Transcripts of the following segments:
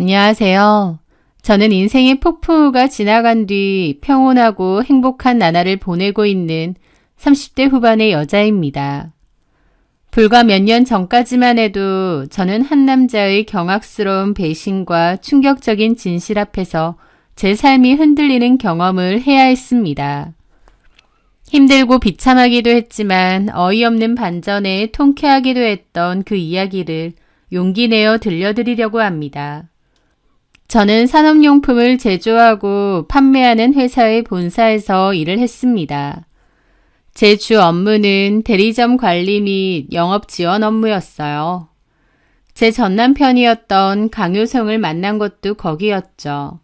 안녕하세요. 저는 인생의 폭풍우가 지나간 뒤 평온하고 행복한 나날을 보내고 있는 30대 후반의 여자입니다. 불과 몇 년 전까지만 해도 저는 한 남자의 경악스러운 배신과 충격적인 진실 앞에서 제 삶이 흔들리는 경험을 해야 했습니다. 힘들고 비참하기도 했지만 어이없는 반전에 통쾌하기도 했던 그 이야기를 용기 내어 들려드리려고 합니다. 저는 산업용품을 제조하고 판매하는 회사의 본사에서 일을 했습니다. 제 주 업무는 대리점 관리 및 영업 지원 업무였어요. 제 전 남편이었던 강효성을 만난 것도 거기였죠.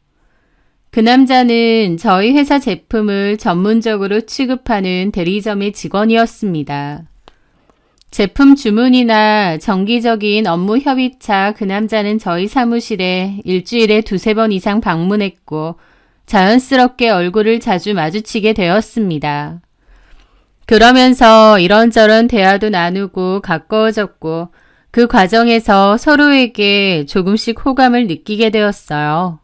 그 남자는 저희 회사 제품을 전문적으로 취급하는 대리점의 직원이었습니다. 제품 주문이나 정기적인 업무 협의차 그 남자는 저희 사무실에 일주일에 2-3번 이상 방문했고 자연스럽게 얼굴을 자주 마주치게 되었습니다. 그러면서 이런저런 대화도 나누고 가까워졌고 그 과정에서 서로에게 조금씩 호감을 느끼게 되었어요.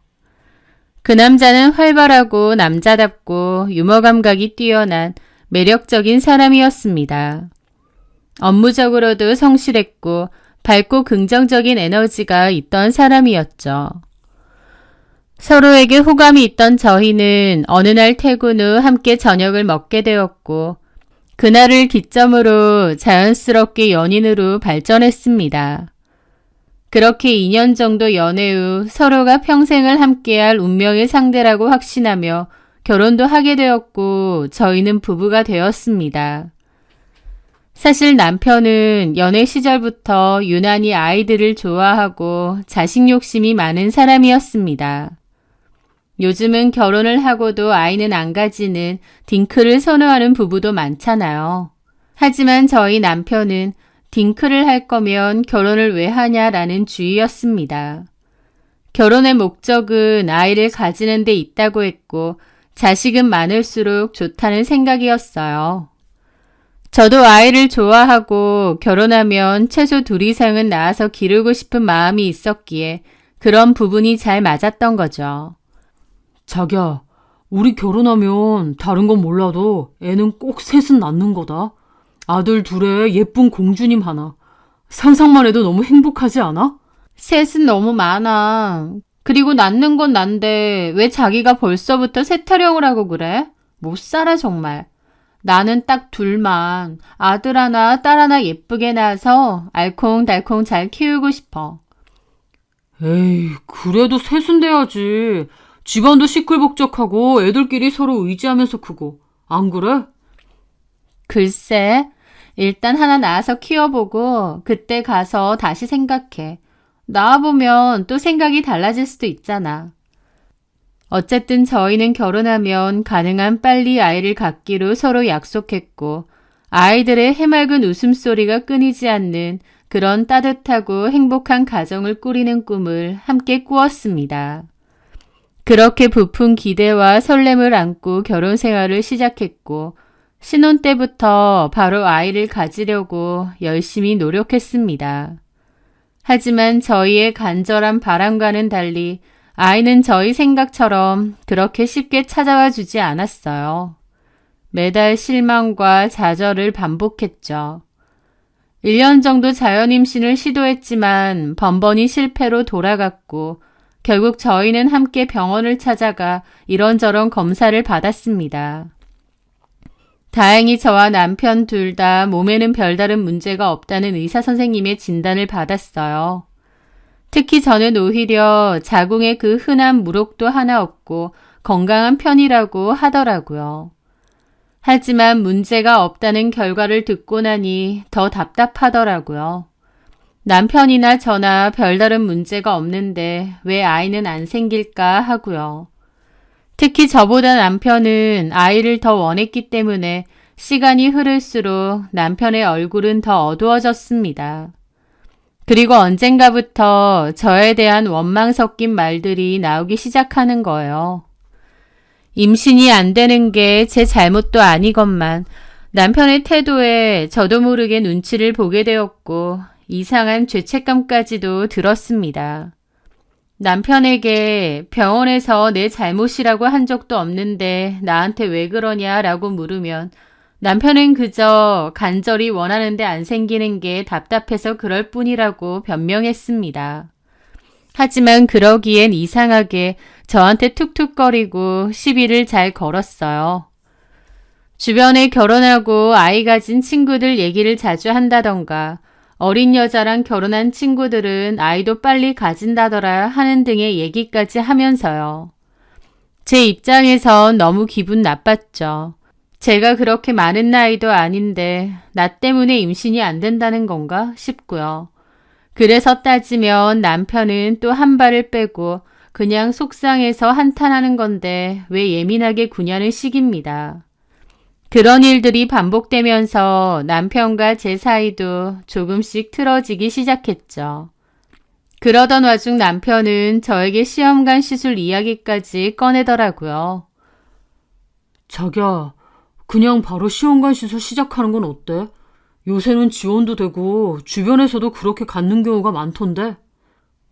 그 남자는 활발하고 남자답고 유머 감각이 뛰어난 매력적인 사람이었습니다. 업무적으로도 성실했고 밝고 긍정적인 에너지가 있던 사람이었죠. 서로에게 호감이 있던 저희는 어느 날 퇴근 후 함께 저녁을 먹게 되었고 그날을 기점으로 자연스럽게 연인으로 발전했습니다. 그렇게 2년 정도 연애 후 서로가 평생을 함께할 운명의 상대라고 확신하며 결혼도 하게 되었고 저희는 부부가 되었습니다. 사실 남편은 연애 시절부터 유난히 아이들을 좋아하고 자식 욕심이 많은 사람이었습니다. 요즘은 결혼을 하고도 아이는 안 가지는 딩크를 선호하는 부부도 많잖아요. 하지만 저희 남편은 딩크를 할 거면 결혼을 왜 하냐라는 주의였습니다. 결혼의 목적은 아이를 가지는 데 있다고 했고 자식은 많을수록 좋다는 생각이었어요. 저도 아이를 좋아하고 결혼하면 최소 2 이상은 낳아서 기르고 싶은 마음이 있었기에 그런 부분이 잘 맞았던 거죠. 자기야, 우리 결혼하면 다른 건 몰라도 애는 꼭 셋은 낳는 거다. 아들 2에 예쁜 공주님 하나. 상상만 해도 너무 행복하지 않아? 셋은 너무 많아. 그리고 낳는 건 난데 왜 자기가 벌써부터 셋 타령을 하고 그래? 못 살아 정말. 나는 딱 2만 아들 하나 딸 하나 예쁘게 낳아서 알콩달콩 잘 키우고 싶어. 에이, 그래도 셋은 돼야지. 집안도 시끌벅적하고 애들끼리 서로 의지하면서 크고. 안 그래? 글쎄, 일단 하나 낳아서 키워보고 그때 가서 다시 생각해. 낳아보면 또 생각이 달라질 수도 있잖아. 어쨌든 저희는 결혼하면 가능한 빨리 아이를 갖기로 서로 약속했고 아이들의 해맑은 웃음소리가 끊이지 않는 그런 따뜻하고 행복한 가정을 꾸리는 꿈을 함께 꾸었습니다. 그렇게 부푼 기대와 설렘을 안고 결혼 생활을 시작했고 신혼 때부터 바로 아이를 가지려고 열심히 노력했습니다. 하지만 저희의 간절한 바람과는 달리 아이는 저희 생각처럼 그렇게 쉽게 찾아와 주지 않았어요. 매달 실망과 좌절을 반복했죠. 1년 정도 자연임신을 시도했지만 번번이 실패로 돌아갔고 결국 저희는 함께 병원을 찾아가 이런저런 검사를 받았습니다. 다행히 저와 남편 2 다 몸에는 별다른 문제가 없다는 의사 선생님의 진단을 받았어요. 특히 저는 오히려 자궁에 그 흔한 물혹도 하나 없고 건강한 편이라고 하더라고요. 하지만 문제가 없다는 결과를 듣고 나니 더 답답하더라고요. 남편이나 저나 별다른 문제가 없는데 왜 아이는 안 생길까 하고요. 특히 저보다 남편은 아이를 더 원했기 때문에 시간이 흐를수록 남편의 얼굴은 더 어두워졌습니다. 그리고 언젠가부터 저에 대한 원망 섞인 말들이 나오기 시작하는 거예요. 임신이 안 되는 게 제 잘못도 아니건만 남편의 태도에 저도 모르게 눈치를 보게 되었고 이상한 죄책감까지도 들었습니다. 남편에게 병원에서 내 잘못이라고 한 적도 없는데 나한테 왜 그러냐라고 물으면 남편은 그저 간절히 원하는데 안 생기는 게 답답해서 그럴 뿐이라고 변명했습니다. 하지만 그러기엔 이상하게 저한테 툭툭거리고 시비를 잘 걸었어요. 주변에 결혼하고 아이 가진 친구들 얘기를 자주 한다던가 어린 여자랑 결혼한 친구들은 아이도 빨리 가진다더라 하는 등의 얘기까지 하면서요. 제 입장에선 너무 기분 나빴죠. 제가 그렇게 많은 나이도 아닌데 나 때문에 임신이 안 된다는 건가 싶고요. 그래서 따지면 남편은 또 한 발을 빼고 그냥 속상해서 한탄하는 건데 왜 예민하게 구냐는 식입니다. 그런 일들이 반복되면서 남편과 제 사이도 조금씩 틀어지기 시작했죠. 그러던 와중 남편은 저에게 시험관 시술 이야기까지 꺼내더라고요. 자기야, 그냥 바로 시험관 시술 시작하는 건 어때? 요새는 지원도 되고 주변에서도 그렇게 갖는 경우가 많던데.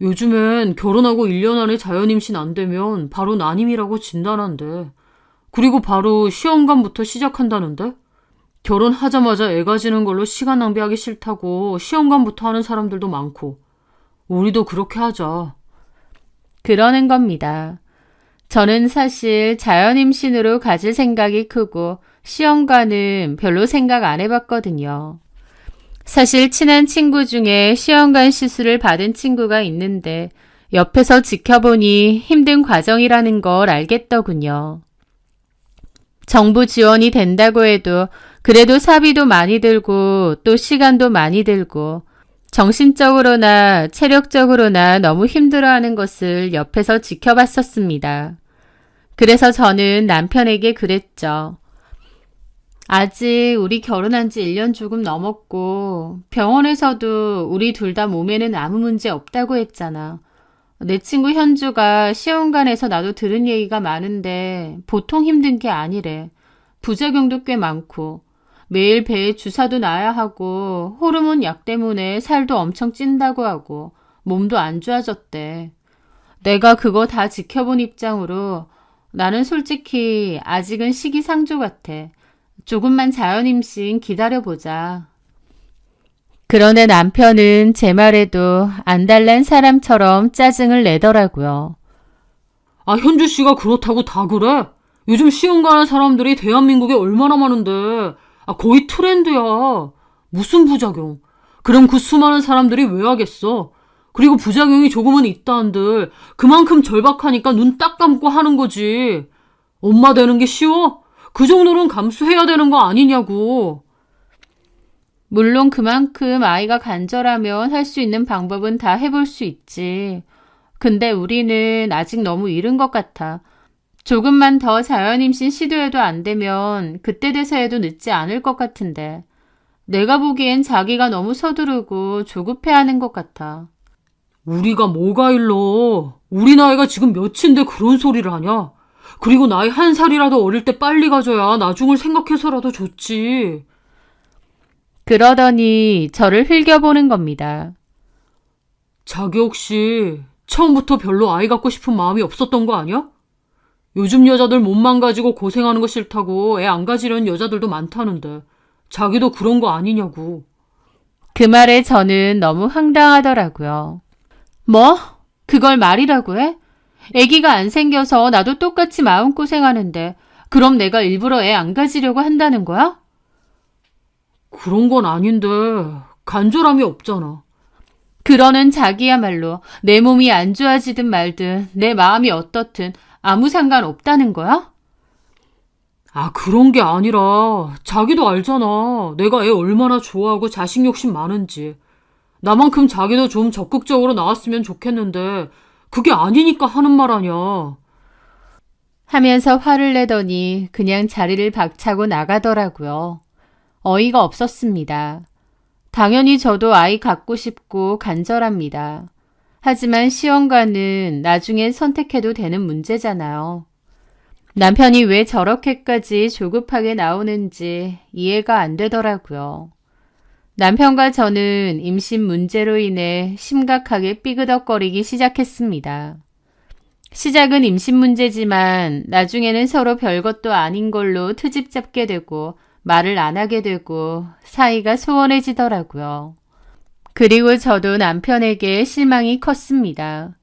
요즘엔 결혼하고 1년 안에 자연임신 안 되면 바로 난임이라고 진단한대. 그리고 바로 시험관부터 시작한다는데? 결혼하자마자 애 가지는 걸로 시간 낭비하기 싫다고 시험관부터 하는 사람들도 많고. 우리도 그렇게 하자. 그러는 겁니다. 저는 사실 자연임신으로 가질 생각이 크고 시험관은 별로 생각 안 해봤거든요. 사실 친한 친구 중에 시험관 시술을 받은 친구가 있는데 옆에서 지켜보니 힘든 과정이라는 걸 알겠더군요. 정부 지원이 된다고 해도 그래도 사비도 많이 들고 또 시간도 많이 들고 정신적으로나 체력적으로나 너무 힘들어하는 것을 옆에서 지켜봤었습니다. 그래서 저는 남편에게 그랬죠. 아직 우리 결혼한 지 1년 조금 넘었고 병원에서도 우리 둘 다 몸에는 아무 문제 없다고 했잖아. 내 친구 현주가 시험관에서 나도 들은 얘기가 많은데 보통 힘든 게 아니래. 부작용도 꽤 많고 매일 배에 주사도 놔야 하고 호르몬 약 때문에 살도 엄청 찐다고 하고 몸도 안 좋아졌대. 내가 그거 다 지켜본 입장으로 나는 솔직히 아직은 시기상조 같아. 조금만 자연임신 기다려보자. 그런데 남편은 제 말에도 안달난 사람처럼 짜증을 내더라고요. 아, 현주 씨가 그렇다고 다 그래? 요즘 시험 가는 사람들이 대한민국에 얼마나 많은데. 아, 거의 트렌드야. 무슨 부작용? 그럼 그 수많은 사람들이 왜 하겠어? 그리고 부작용이 조금은 있다 한들 그만큼 절박하니까 눈 딱 감고 하는 거지. 엄마 되는 게 쉬워? 그 정도는 감수해야 되는 거 아니냐고. 물론 그만큼 아이가 간절하면 할 수 있는 방법은 다 해볼 수 있지. 근데 우리는 아직 너무 이른 것 같아. 조금만 더 자연임신 시도해도 안 되면 그때 돼서 해도 늦지 않을 것 같은데. 내가 보기엔 자기가 너무 서두르고 조급해하는 것 같아. 우리가 뭐가 일러. 우리 나이가 지금 몇인데 그런 소리를 하냐? 그리고 나이 1살이라도 어릴 때 빨리 가져야 나중을 생각해서라도 좋지. 그러더니 저를 흘겨보는 겁니다. 자기 혹시 처음부터 별로 아이 갖고 싶은 마음이 없었던 거 아니야? 요즘 여자들 몸만 가지고 고생하는 거 싫다고 애 안 가지려는 여자들도 많다는데 자기도 그런 거 아니냐고. 그 말에 저는 너무 황당하더라고요. 뭐? 그걸 말이라고 해? 아기가 안 생겨서 나도 똑같이 마음고생하는데 그럼 내가 일부러 애 안 가지려고 한다는 거야? 그런 건 아닌데 간절함이 없잖아. 그러는 자기야말로 내 몸이 안 좋아지든 말든 내 마음이 어떻든 아무 상관 없다는 거야? 아, 그런 게 아니라 자기도 알잖아. 내가 애 얼마나 좋아하고 자식 욕심 많은지. 나만큼 자기도 좀 적극적으로 나왔으면 좋겠는데 그게 아니니까 하는 말 아니야. 하면서 화를 내더니 그냥 자리를 박차고 나가더라고요. 어이가 없었습니다. 당연히 저도 아이 갖고 싶고 간절합니다. 하지만 시험관은 나중에 선택해도 되는 문제잖아요. 남편이 왜 저렇게까지 조급하게 나오는지 이해가 안 되더라고요. 남편과 저는 임신 문제로 인해 심각하게 삐그덕거리기 시작했습니다. 시작은 임신 문제지만 나중에는 서로 별것도 아닌 걸로 트집 잡게 되고 말을 안 하게 되고 사이가 소원해지더라고요. 그리고 저도 남편에게 실망이 컸습니다.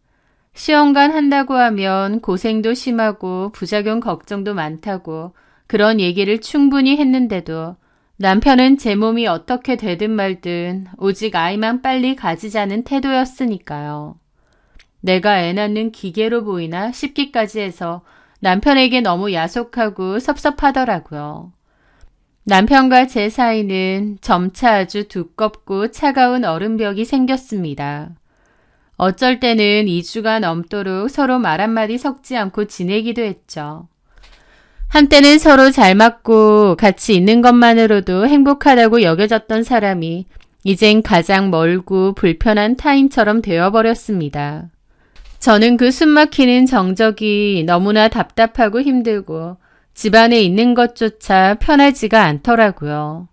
시험관 한다고 하면 고생도 심하고 부작용 걱정도 많다고 그런 얘기를 충분히 했는데도 남편은 제 몸이 어떻게 되든 말든 오직 아이만 빨리 가지자는 태도였으니까요. 내가 애 낳는 기계로 보이나 싶기까지 해서 남편에게 너무 야속하고 섭섭하더라고요. 남편과 제 사이는 점차 아주 두껍고 차가운 얼음벽이 생겼습니다. 어쩔 때는 2주가 넘도록 서로 말 한마디 섞지 않고 지내기도 했죠. 한때는 서로 잘 맞고 같이 있는 것만으로도 행복하다고 여겨졌던 사람이 이젠 가장 멀고 불편한 타인처럼 되어버렸습니다. 저는 그 숨막히는 정적이 너무나 답답하고 힘들고 집안에 있는 것조차 편하지가 않더라고요.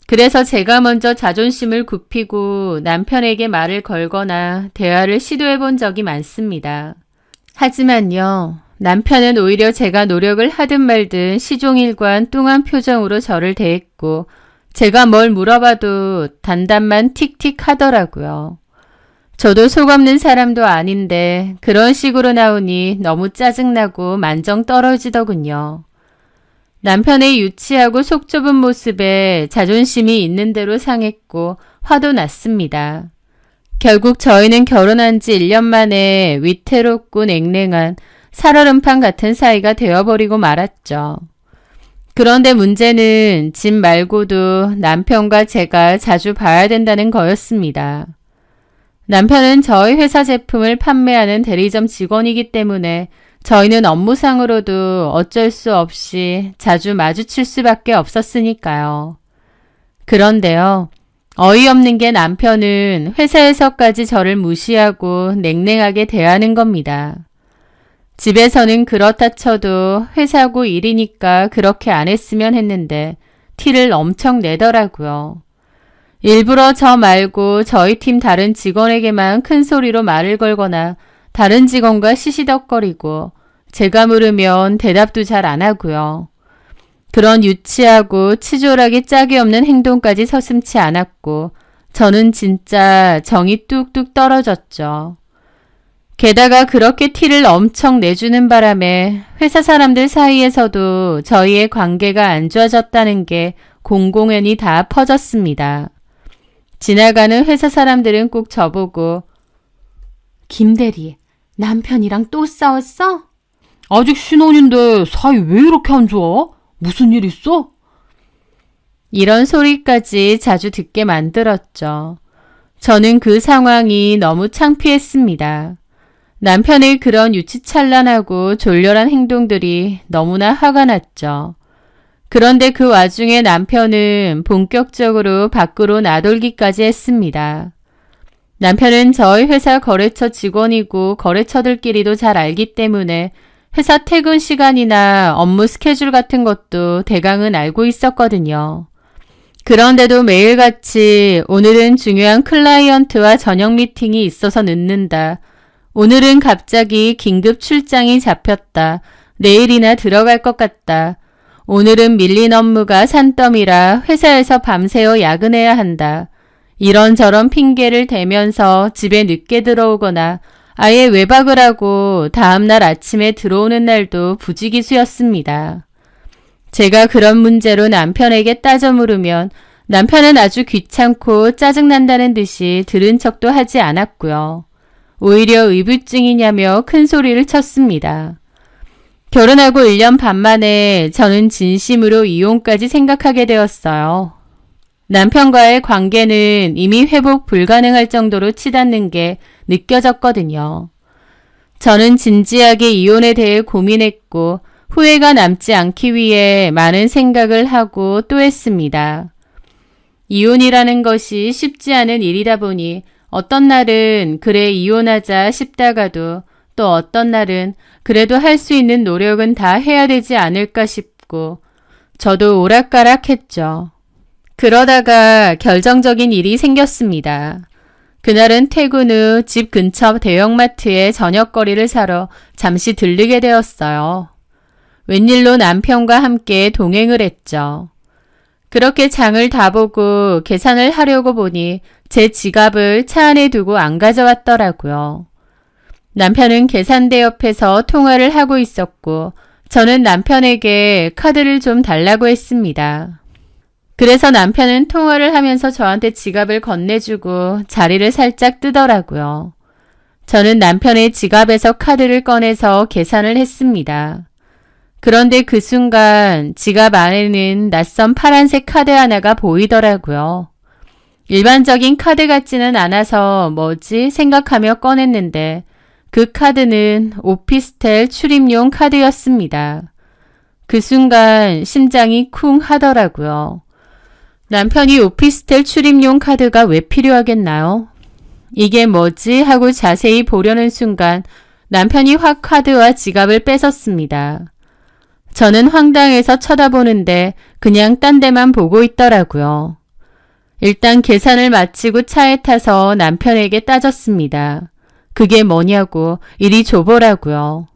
그래서 제가 먼저 자존심을 굽히고 남편에게 말을 걸거나 대화를 시도해 본 적이 많습니다. 하지만요, 남편은 오히려 제가 노력을 하든 말든 시종일관 뚱한 표정으로 저를 대했고 제가 뭘 물어봐도 단답만 틱틱 하더라고요. 저도 속 없는 사람도 아닌데 그런 식으로 나오니 너무 짜증나고 만정 떨어지더군요. 남편의 유치하고 속 좁은 모습에 자존심이 있는 대로 상했고 화도 났습니다. 결국 저희는 결혼한 지 1년 만에 위태롭고 냉랭한 살얼음판 같은 사이가 되어버리고 말았죠. 그런데 문제는 집 말고도 남편과 제가 자주 봐야 된다는 거였습니다. 남편은 저희 회사 제품을 판매하는 대리점 직원이기 때문에 저희는 업무상으로도 어쩔 수 없이 자주 마주칠 수밖에 없었으니까요. 그런데요, 어이없는 게 남편은 회사에서까지 저를 무시하고 냉랭하게 대하는 겁니다. 집에서는 그렇다 쳐도 회사고 일이니까 그렇게 안 했으면 했는데 티를 엄청 내더라고요. 일부러 저 말고 저희 팀 다른 직원에게만 큰 소리로 말을 걸거나 다른 직원과 시시덕거리고 제가 물으면 대답도 잘 안 하고요. 그런 유치하고 치졸하게 짝이 없는 행동까지 서슴지 않았고 저는 진짜 정이 뚝뚝 떨어졌죠. 게다가 그렇게 티를 엄청 내주는 바람에 회사 사람들 사이에서도 저희의 관계가 안 좋아졌다는 게 공공연히 다 퍼졌습니다. 지나가는 회사 사람들은 꼭 저보고 김대리, 남편이랑 또 싸웠어? 아직 신혼인데 사이 왜 이렇게 안 좋아? 무슨 일 있어? 이런 소리까지 자주 듣게 만들었죠. 저는 그 상황이 너무 창피했습니다. 남편의 그런 유치찬란하고 졸렬한 행동들이 너무나 화가 났죠. 그런데 그 와중에 남편은 본격적으로 밖으로 나돌기까지 했습니다. 남편은 저희 회사 거래처 직원이고 거래처들끼리도 잘 알기 때문에 회사 퇴근 시간이나 업무 스케줄 같은 것도 대강은 알고 있었거든요. 그런데도 매일같이 오늘은 중요한 클라이언트와 저녁 미팅이 있어서 늦는다. 오늘은 갑자기 긴급 출장이 잡혔다. 내일이나 들어갈 것 같다. 오늘은 밀린 업무가 산더미라 회사에서 밤새워 야근해야 한다. 이런저런 핑계를 대면서 집에 늦게 들어오거나 아예 외박을 하고 다음날 아침에 들어오는 날도 부지기수였습니다. 제가 그런 문제로 남편에게 따져 물으면 남편은 아주 귀찮고 짜증난다는 듯이 들은 척도 하지 않았고요. 오히려 의부증이냐며 큰 소리를 쳤습니다. 결혼하고 1년 반 만에 저는 진심으로 이혼까지 생각하게 되었어요. 남편과의 관계는 이미 회복 불가능할 정도로 치닫는 게 느껴졌거든요. 저는 진지하게 이혼에 대해 고민했고 후회가 남지 않기 위해 많은 생각을 하고 또 했습니다. 이혼이라는 것이 쉽지 않은 일이다 보니 어떤 날은 그래 이혼하자 싶다가도 또 어떤 날은 그래도 할 수 있는 노력은 다 해야 되지 않을까 싶고 저도 오락가락했죠. 그러다가 결정적인 일이 생겼습니다. 그날은 퇴근 후 집 근처 대형마트에 저녁거리를 사러 잠시 들르게 되었어요. 웬일로 남편과 함께 동행을 했죠. 그렇게 장을 다 보고 계산을 하려고 보니 제 지갑을 차 안에 두고 안 가져왔더라고요. 남편은 계산대 옆에서 통화를 하고 있었고 저는 남편에게 카드를 좀 달라고 했습니다. 그래서 남편은 통화를 하면서 저한테 지갑을 건네주고 자리를 살짝 뜨더라고요. 저는 남편의 지갑에서 카드를 꺼내서 계산을 했습니다. 그런데 그 순간 지갑 안에는 낯선 파란색 카드 하나가 보이더라고요. 일반적인 카드 같지는 않아서 뭐지 생각하며 꺼냈는데 그 카드는 오피스텔 출입용 카드였습니다. 그 순간 심장이 쿵 하더라고요. 남편이 오피스텔 출입용 카드가 왜 필요하겠나요? 이게 뭐지 하고 자세히 보려는 순간 남편이 확 카드와 지갑을 뺏었습니다. 저는 황당해서 쳐다보는데 그냥 딴 데만 보고 있더라고요. 일단 계산을 마치고 차에 타서 남편에게 따졌습니다. 그게 뭐냐고 이리 줘보라고요.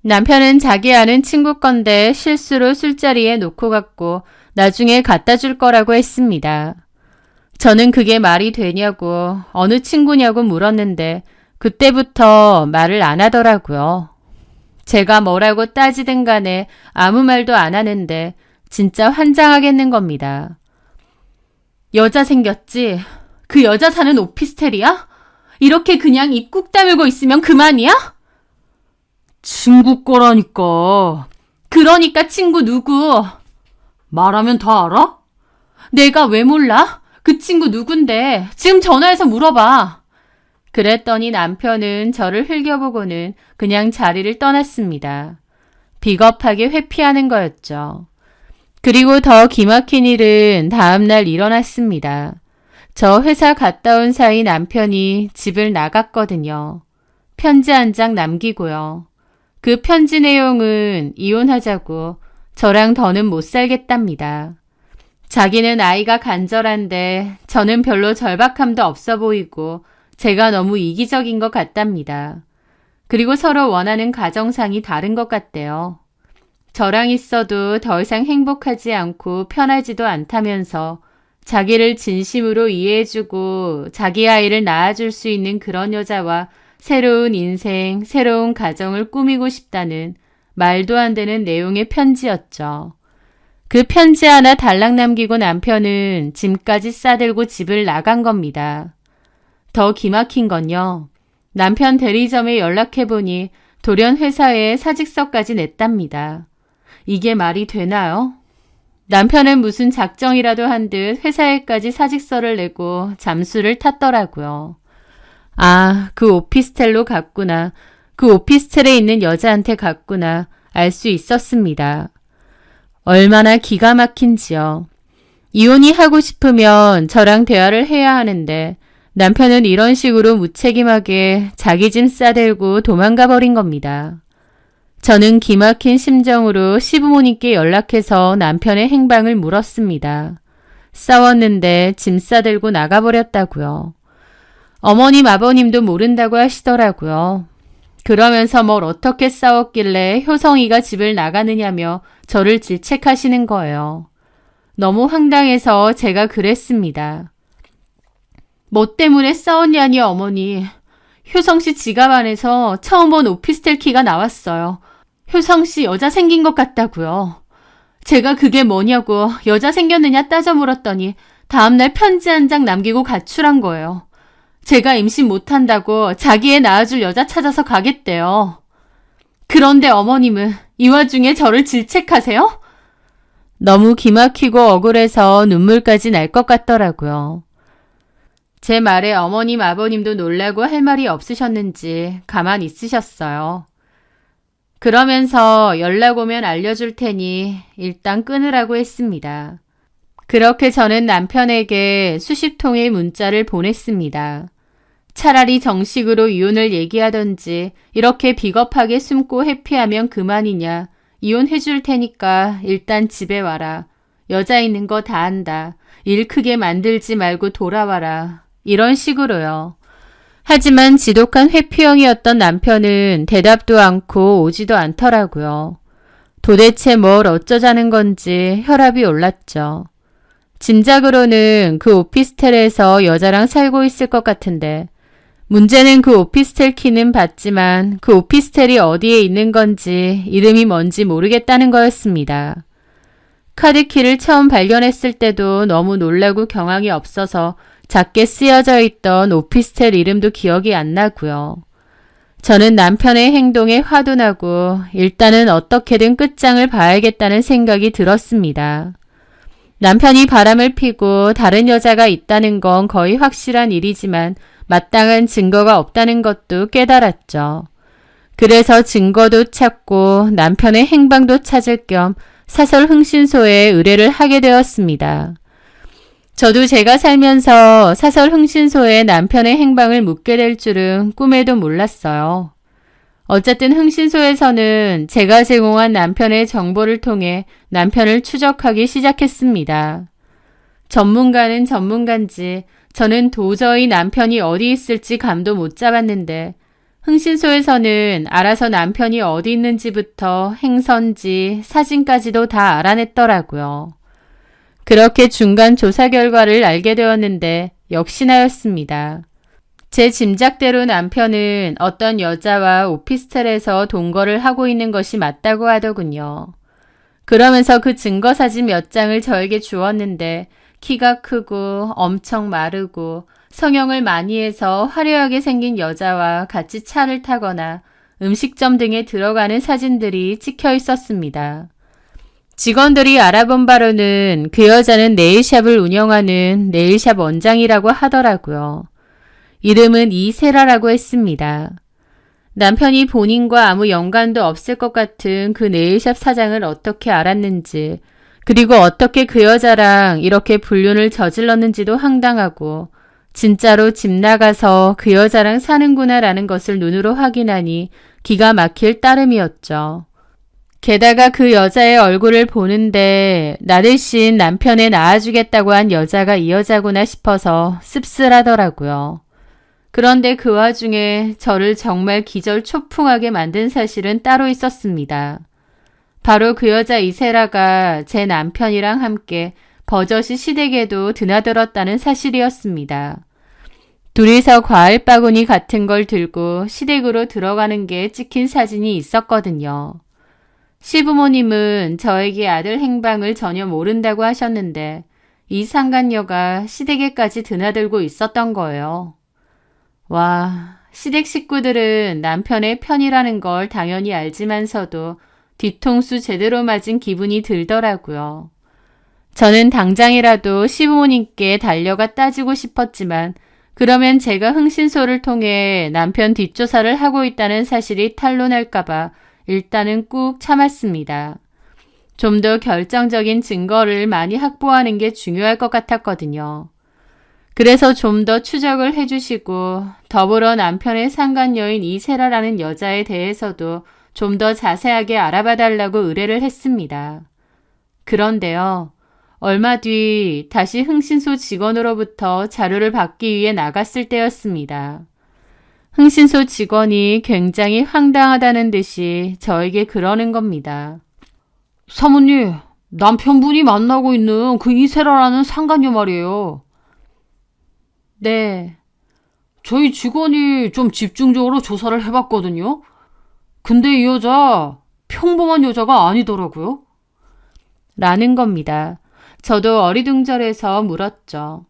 남편은 자기 아는 친구 건데 실수로 술자리에 놓고 갔고 나중에 갖다 줄 거라고 했습니다. 저는 그게 말이 되냐고 어느 친구냐고 물었는데 그때부터 말을 안 하더라고요. 제가 뭐라고 따지든 간에 아무 말도 안 하는데 진짜 환장하겠는 겁니다. 여자 생겼지? 그 여자 사는 오피스텔이야? 이렇게 그냥 입 꾹 다물고 있으면 그만이야? 친구 거라니까. 그러니까 친구 누구? 말하면 다 알아? 내가 왜 몰라? 그 친구 누군데? 지금 전화해서 물어봐. 그랬더니 남편은 저를 흘겨보고는 그냥 자리를 떠났습니다. 비겁하게 회피하는 거였죠. 그리고 더 기막힌 일은 다음날 일어났습니다. 저 회사 갔다 온 사이 남편이 집을 나갔거든요. 편지 한 장 남기고요. 그 편지 내용은 이혼하자고 저랑 더는 못 살겠답니다. 자기는 아이가 간절한데 저는 별로 절박함도 없어 보이고 제가 너무 이기적인 것 같답니다. 그리고 서로 원하는 가정상이 다른 것 같대요. 저랑 있어도 더 이상 행복하지 않고 편하지도 않다면서 자기를 진심으로 이해해주고 자기 아이를 낳아줄 수 있는 그런 여자와 새로운 인생, 새로운 가정을 꾸미고 싶다는 말도 안 되는 내용의 편지였죠. 그 편지 하나 달랑 남기고 남편은 짐까지 싸들고 집을 나간 겁니다. 더 기막힌 건요. 남편 대리점에 연락해보니 돌연 회사에 사직서까지 냈답니다. 이게 말이 되나요? 남편은 무슨 작정이라도 한 듯 회사에까지 사직서를 내고 잠수를 탔더라고요. 아, 그 오피스텔로 갔구나. 그 오피스텔에 있는 여자한테 갔구나. 알 수 있었습니다. 얼마나 기가 막힌지요. 이혼이 하고 싶으면 저랑 대화를 해야 하는데 남편은 이런 식으로 무책임하게 자기 짐 싸들고 도망가 버린 겁니다. 저는 기막힌 심정으로 시부모님께 연락해서 남편의 행방을 물었습니다. 싸웠는데 짐 싸들고 나가버렸다고요. 어머님 아버님도 모른다고 하시더라고요. 그러면서 뭘 어떻게 싸웠길래 효성이가 집을 나가느냐며 저를 질책하시는 거예요. 너무 황당해서 제가 그랬습니다. 뭐 때문에 싸웠냐니 어머니. 효성씨 지갑 안에서 처음 본 오피스텔 키가 나왔어요. 효성씨 여자 생긴 것 같다고요. 제가 그게 뭐냐고 여자 생겼느냐 따져 물었더니 다음날 편지 한 장 남기고 가출한 거예요. 제가 임신 못한다고 자기 애 낳아줄 여자 찾아서 가겠대요. 그런데 어머님은 이 와중에 저를 질책하세요? 너무 기막히고 억울해서 눈물까지 날 것 같더라고요. 제 말에 어머님 아버님도 놀라고 할 말이 없으셨는지 가만 있으셨어요. 그러면서 연락 오면 알려줄 테니 일단 끊으라고 했습니다. 그렇게 저는 남편에게 수십 통의 문자를 보냈습니다. 차라리 정식으로 이혼을 얘기하던지 이렇게 비겁하게 숨고 회피하면 그만이냐. 이혼해줄 테니까 일단 집에 와라. 여자 있는 거 다 안다. 일 크게 만들지 말고 돌아와라. 이런 식으로요. 하지만 지독한 회피형이었던 남편은 대답도 않고 오지도 않더라고요. 도대체 뭘 어쩌자는 건지 혈압이 올랐죠. 짐작으로는 그 오피스텔에서 여자랑 살고 있을 것 같은데 문제는 그 오피스텔 키는 받지만 그 오피스텔이 어디에 있는 건지 이름이 뭔지 모르겠다는 거였습니다. 카드키를 처음 발견했을 때도 너무 놀라고 경황이 없어서 작게 쓰여져 있던 오피스텔 이름도 기억이 안 나고요. 저는 남편의 행동에 화도 나고 일단은 어떻게든 끝장을 봐야겠다는 생각이 들었습니다. 남편이 바람을 피고 다른 여자가 있다는 건 거의 확실한 일이지만 마땅한 증거가 없다는 것도 깨달았죠. 그래서 증거도 찾고 남편의 행방도 찾을 겸 사설 흥신소에 의뢰를 하게 되었습니다. 저도 제가 살면서 사설 흥신소에 남편의 행방을 묻게 될 줄은 꿈에도 몰랐어요. 어쨌든 흥신소에서는 제가 제공한 남편의 정보를 통해 남편을 추적하기 시작했습니다. 전문가는 전문가인지 저는 도저히 남편이 어디 있을지 감도 못 잡았는데 흥신소에서는 알아서 남편이 어디 있는지부터 행선지, 사진까지도 다 알아냈더라고요. 그렇게 중간 조사 결과를 알게 되었는데 역시나였습니다. 제 짐작대로 남편은 어떤 여자와 오피스텔에서 동거를 하고 있는 것이 맞다고 하더군요. 그러면서 그 증거사진 몇 장을 저에게 주었는데 키가 크고 엄청 마르고 성형을 많이 해서 화려하게 생긴 여자와 같이 차를 타거나 음식점 등에 들어가는 사진들이 찍혀 있었습니다. 직원들이 알아본 바로는 그 여자는 네일샵을 운영하는 네일샵 원장이라고 하더라고요. 이름은 이세라라고 했습니다. 남편이 본인과 아무 연관도 없을 것 같은 그 네일샵 사장을 어떻게 알았는지, 그리고 어떻게 그 여자랑 이렇게 불륜을 저질렀는지도 황당하고 진짜로 집 나가서 그 여자랑 사는구나라는 것을 눈으로 확인하니 기가 막힐 따름이었죠. 게다가 그 여자의 얼굴을 보는데 나 대신 남편에 낳아주겠다고 한 여자가 이 여자구나 싶어서 씁쓸하더라고요. 그런데 그 와중에 저를 정말 기절초풍하게 만든 사실은 따로 있었습니다. 바로 그 여자 이세라가 제 남편이랑 함께 버젓이 시댁에도 드나들었다는 사실이었습니다. 둘이서 과일 바구니 같은 걸 들고 시댁으로 들어가는 게 찍힌 사진이 있었거든요. 시부모님은 저에게 아들 행방을 전혀 모른다고 하셨는데 이 상간녀가 시댁에까지 드나들고 있었던 거예요. 와, 시댁 식구들은 남편의 편이라는 걸 당연히 알지만서도 뒤통수 제대로 맞은 기분이 들더라고요. 저는 당장이라도 시부모님께 달려가 따지고 싶었지만 그러면 제가 흥신소를 통해 남편 뒷조사를 하고 있다는 사실이 탄로날까봐 일단은 꾹 참았습니다. 좀 더 결정적인 증거를 많이 확보하는 게 중요할 것 같았거든요. 그래서 좀 더 추적을 해주시고 더불어 남편의 상간녀인 이세라라는 여자에 대해서도 좀 더 자세하게 알아봐 달라고 의뢰를 했습니다. 그런데요. 얼마 뒤 다시 흥신소 직원으로부터 자료를 받기 위해 나갔을 때였습니다. 흥신소 직원이 굉장히 황당하다는 듯이 저에게 그러는 겁니다. 사모님, 남편분이 만나고 있는 그 이세라라는 상간녀 말이에요. 네. 저희 직원이 좀 집중적으로 조사를 해봤거든요. 근데 이 여자 평범한 여자가 아니더라고요. 라는 겁니다. 저도 어리둥절해서 물었죠.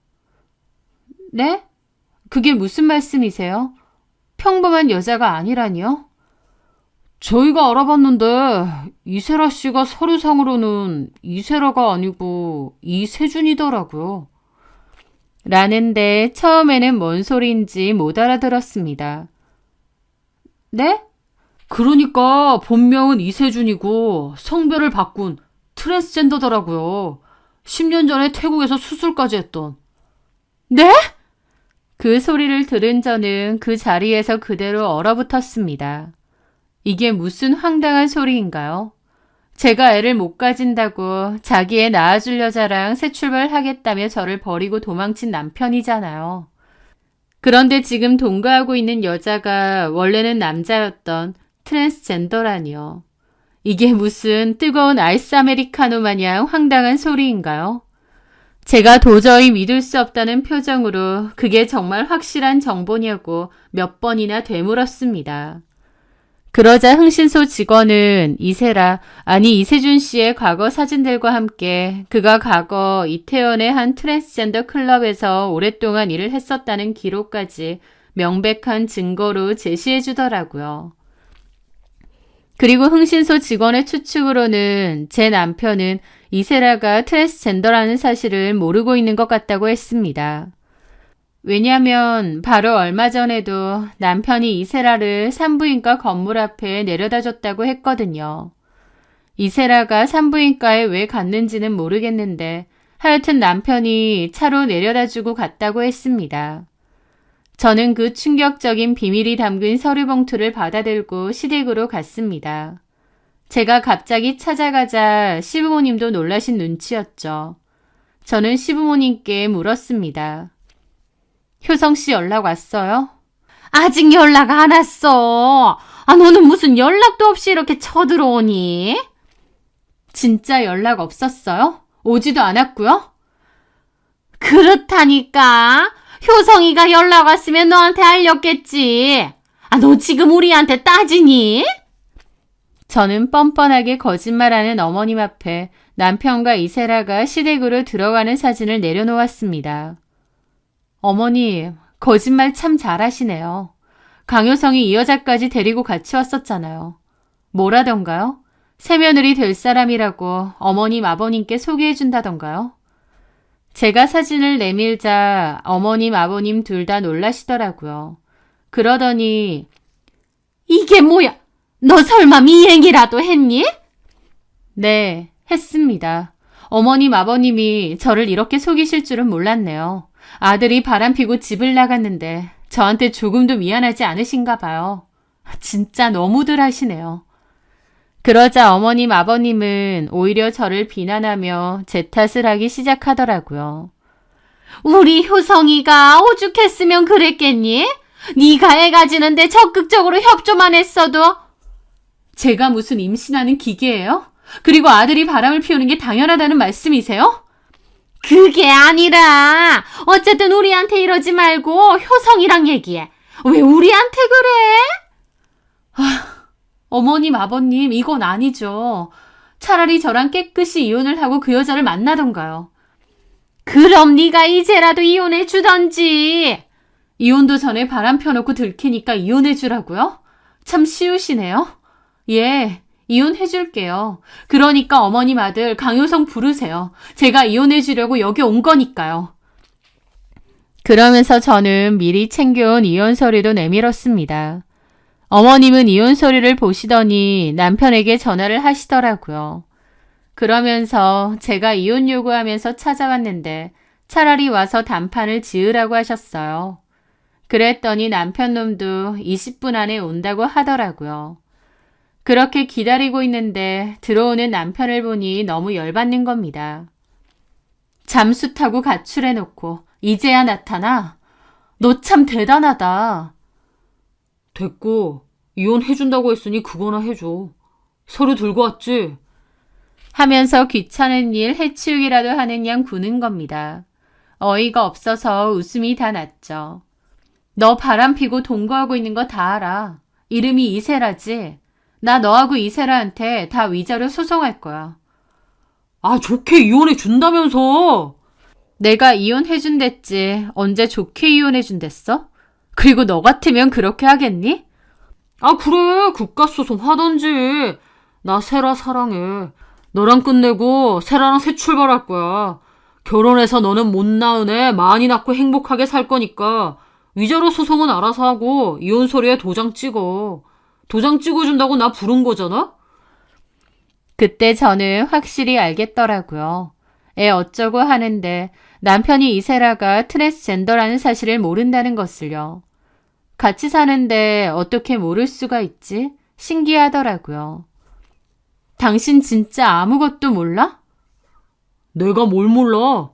네? 그게 무슨 말씀이세요? 평범한 여자가 아니라니요? 저희가 알아봤는데 이세라 씨가 서류상으로는 이세라가 아니고 이세준이더라고요. 라는데 처음에는 뭔 소리인지 못 알아들었습니다. 네? 그러니까 본명은 이세준이고 성별을 바꾼 트랜스젠더더라고요. 10년 전에 태국에서 수술까지 했던. 네? 그 소리를 들은 저는 그 자리에서 그대로 얼어붙었습니다. 이게 무슨 황당한 소리인가요? 제가 애를 못 가진다고 자기 애 낳아줄 여자랑 새 출발하겠다며 저를 버리고 도망친 남편이잖아요. 그런데 지금 동거하고 있는 여자가 원래는 남자였던 트랜스젠더라니요. 이게 무슨 뜨거운 아이스 아메리카노 마냥 황당한 소리인가요? 제가 도저히 믿을 수 없다는 표정으로 그게 정말 확실한 정보냐고 몇 번이나 되물었습니다. 그러자 흥신소 직원은 이세준 씨의 과거 사진들과 함께 그가 과거 이태원의 한 트랜스젠더 클럽에서 오랫동안 일을 했었다는 기록까지 명백한 증거로 제시해 주더라고요. 그리고 흥신소 직원의 추측으로는 제 남편은 이세라가 트랜스젠더라는 사실을 모르고 있는 것 같다고 했습니다. 왜냐면 바로 얼마 전에도 남편이 이세라를 산부인과 건물 앞에 내려다 줬다고 했거든요. 이세라가 산부인과에 왜 갔는지는 모르겠는데 하여튼 남편이 차로 내려다 주고 갔다고 했습니다. 저는 그 충격적인 비밀이 담긴 서류 봉투를 받아들고 시댁으로 갔습니다. 제가 갑자기 찾아가자 시부모님도 놀라신 눈치였죠. 저는 시부모님께 물었습니다. 효성 씨 연락 왔어요? 아직 연락 안 왔어. 너는 무슨 연락도 없이 이렇게 쳐들어오니? 진짜 연락 없었어요? 오지도 않았고요? 그렇다니까. 효성이가 연락 왔으면 너한테 알렸겠지. 너 지금 우리한테 따지니? 저는 뻔뻔하게 거짓말하는 어머님 앞에 남편과 이세라가 시댁으로 들어가는 사진을 내려놓았습니다. 어머니, 거짓말 참 잘하시네요. 강효성이 이 여자까지 데리고 같이 왔었잖아요. 뭐라던가요? 새며느리 될 사람이라고 어머님, 아버님께 소개해준다던가요? 제가 사진을 내밀자 어머님, 아버님 둘 다 놀라시더라고요. 그러더니 이게 뭐야? 너 설마 미행이라도 했니? 네, 했습니다. 어머님, 아버님이 저를 이렇게 속이실 줄은 몰랐네요. 아들이 바람피고 집을 나갔는데 저한테 조금도 미안하지 않으신가 봐요. 진짜 너무들 하시네요. 그러자 어머님, 아버님은 오히려 저를 비난하며 제 탓을 하기 시작하더라고요. 우리 효성이가 오죽했으면 그랬겠니? 네가 애 가지는데 적극적으로 협조만 했어도. 제가 무슨 임신하는 기계예요? 그리고 아들이 바람을 피우는 게 당연하다는 말씀이세요? 그게 아니라 어쨌든 우리한테 이러지 말고 효성이랑 얘기해. 왜 우리한테 그래? 어머님, 아버님, 이건 아니죠. 차라리 저랑 깨끗이 이혼을 하고 그 여자를 만나던가요. 그럼 네가 이제라도 이혼해 주던지. 이혼도 전에 바람 펴놓고 들키니까 이혼해 주라고요? 참 쉬우시네요. 예, 이혼해 줄게요. 그러니까 어머님 아들 강효성 부르세요. 제가 이혼해 주려고 여기 온 거니까요. 그러면서 저는 미리 챙겨온 이혼 서류도 내밀었습니다. 어머님은 이혼 서류를 보시더니 남편에게 전화를 하시더라고요. 그러면서 제가 이혼 요구하면서 찾아왔는데 차라리 와서 단판을 지으라고 하셨어요. 그랬더니 남편 놈도 20분 안에 온다고 하더라고요. 그렇게 기다리고 있는데 들어오는 남편을 보니 너무 열받는 겁니다. 잠수 타고 가출해놓고 이제야 나타나? 너 참 대단하다. 됐고, 이혼해준다고 했으니 그거나 해줘. 서류 들고 왔지? 하면서 귀찮은 일 해치우기라도 하는 양 구는 겁니다. 어이가 없어서 웃음이 다 났죠. 너 바람 피고 동거하고 있는 거 다 알아. 이름이 이세라지? 나 너하고 이세라한테 다 위자료 소송할 거야. 좋게 이혼해준다면서. 내가 이혼해준댔지. 언제 좋게 이혼해준댔어? 그리고 너 같으면 그렇게 하겠니? 그래. 국가소송 하던지. 나 세라 사랑해. 너랑 끝내고 세라랑 새 출발할 거야. 결혼해서 너는 못 낳은 애 많이 낳고 행복하게 살 거니까 위자료 소송은 알아서 하고 이혼 서류에 도장 찍어. 도장 찍어준다고 나 부른 거잖아? 그때 저는 확실히 알겠더라고요. 애 어쩌고 하는데 남편이 이세라가 트랜스젠더라는 사실을 모른다는 것을요. 같이 사는데 어떻게 모를 수가 있지? 신기하더라고요. 당신 진짜 아무것도 몰라? 내가 뭘 몰라?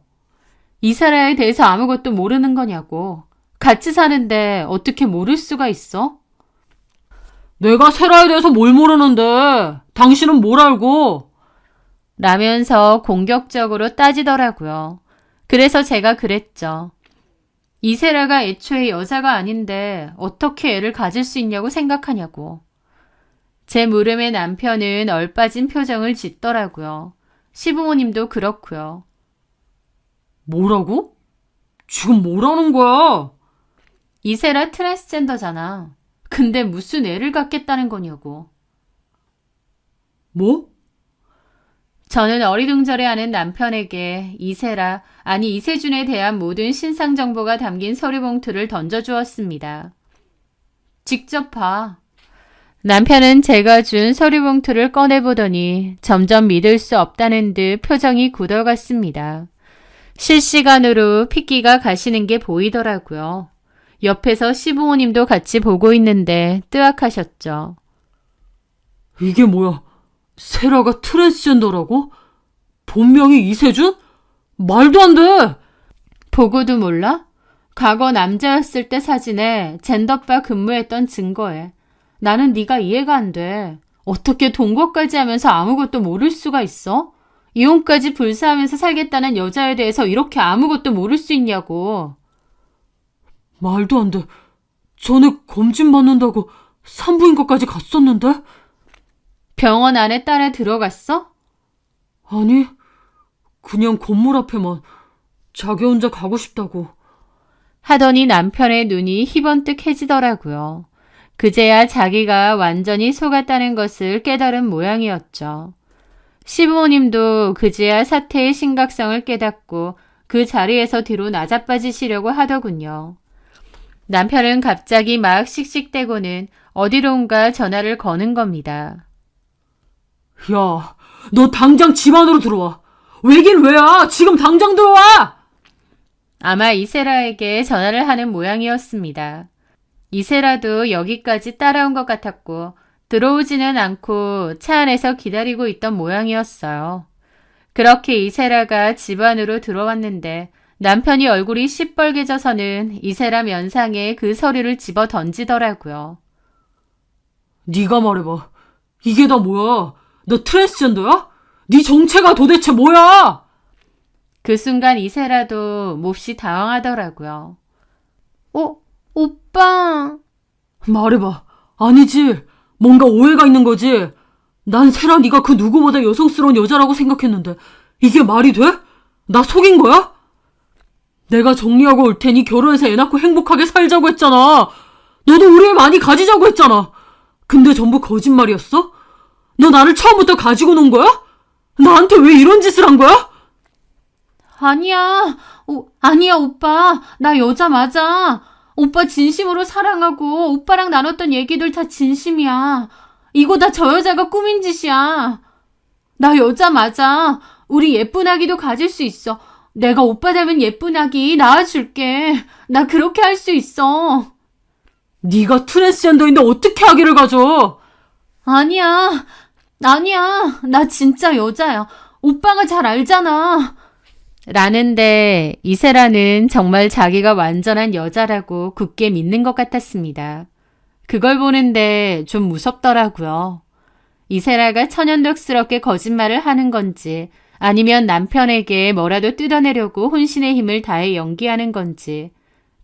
이세라에 대해서 아무것도 모르는 거냐고. 같이 사는데 어떻게 모를 수가 있어? 내가 세라에 대해서 뭘 모르는데 당신은 뭘 알고? 라면서 공격적으로 따지더라고요. 그래서 제가 그랬죠. 이세라가 애초에 여자가 아닌데 어떻게 애를 가질 수 있냐고 생각하냐고. 제 물음에 남편은 얼빠진 표정을 짓더라고요. 시부모님도 그렇고요. 뭐라고? 지금 뭐라는 거야? 이세라 트랜스젠더잖아. 근데 무슨 애를 갖겠다는 거냐고. 뭐? 저는 어리둥절해하는 남편에게 이세라, 아니 이세준에 대한 모든 신상 정보가 담긴 서류 봉투를 던져주었습니다. 직접 봐. 남편은 제가 준 서류 봉투를 꺼내보더니 점점 믿을 수 없다는 듯 표정이 굳어갔습니다. 실시간으로 핏기가 가시는 게 보이더라고요. 옆에서 시부모님도 같이 보고 있는데 뜨악하셨죠. 이게 뭐야? 세라가 트랜스젠더라고? 본명이 이세준? 말도 안 돼! 보고도 몰라? 과거 남자였을 때 사진에 젠더바 근무했던 증거에. 나는 네가 이해가 안 돼. 어떻게 동거까지 하면서 아무것도 모를 수가 있어? 이혼까지 불사하면서 살겠다는 여자에 대해서 이렇게 아무것도 모를 수 있냐고. 말도 안 돼. 전에 검진 받는다고 산부인과까지 갔었는데? 병원 안에 따라 들어갔어? 아니, 그냥 건물 앞에만 자기 혼자 가고 싶다고. 하더니 남편의 눈이 희번뜩해지더라고요. 그제야 자기가 완전히 속았다는 것을 깨달은 모양이었죠. 시부모님도 그제야 사태의 심각성을 깨닫고 그 자리에서 뒤로 나자빠지시려고 하더군요. 남편은 갑자기 막 씩씩대고는 어디론가 전화를 거는 겁니다. 야, 너 당장 집 안으로 들어와. 왜긴 왜야? 지금 당장 들어와! 아마 이세라에게 전화를 하는 모양이었습니다. 이세라도 여기까지 따라온 것 같았고 들어오지는 않고 차 안에서 기다리고 있던 모양이었어요. 그렇게 이세라가 집 안으로 들어왔는데 남편이 얼굴이 시뻘개져서는 이세라 면상에 그 서류를 집어 던지더라고요. 네가 말해봐. 이게 다 뭐야? 너 트랜스젠더야? 네 정체가 도대체 뭐야? 그 순간 이세라도 몹시 당황하더라고요. 오빠. 말해봐. 아니지. 뭔가 오해가 있는 거지. 난 세라 네가 그 누구보다 여성스러운 여자라고 생각했는데 이게 말이 돼? 나 속인 거야? 내가 정리하고 올 테니 결혼해서 애 낳고 행복하게 살자고 했잖아. 너도 우리 애 많이 가지자고 했잖아. 근데 전부 거짓말이었어? 너 나를 처음부터 가지고 논 거야? 나한테 왜 이런 짓을 한 거야? 아니야, 오빠. 나 여자 맞아. 오빠 진심으로 사랑하고 오빠랑 나눴던 얘기들 다 진심이야. 이거 다 저 여자가 꾸민 짓이야. 나 여자 맞아. 우리 예쁜 아기도 가질 수 있어. 내가 오빠 닮은 예쁜 아기 낳아줄게. 나 그렇게 할 수 있어. 네가 트랜스젠더인데 어떻게 아기를 가져? 아니야. 나 진짜 여자야. 오빠가 잘 알잖아. 라는데 이세라는 정말 자기가 완전한 여자라고 굳게 믿는 것 같았습니다. 그걸 보는데 좀 무섭더라고요. 이세라가 천연덕스럽게 거짓말을 하는 건지 아니면 남편에게 뭐라도 뜯어내려고 혼신의 힘을 다해 연기하는 건지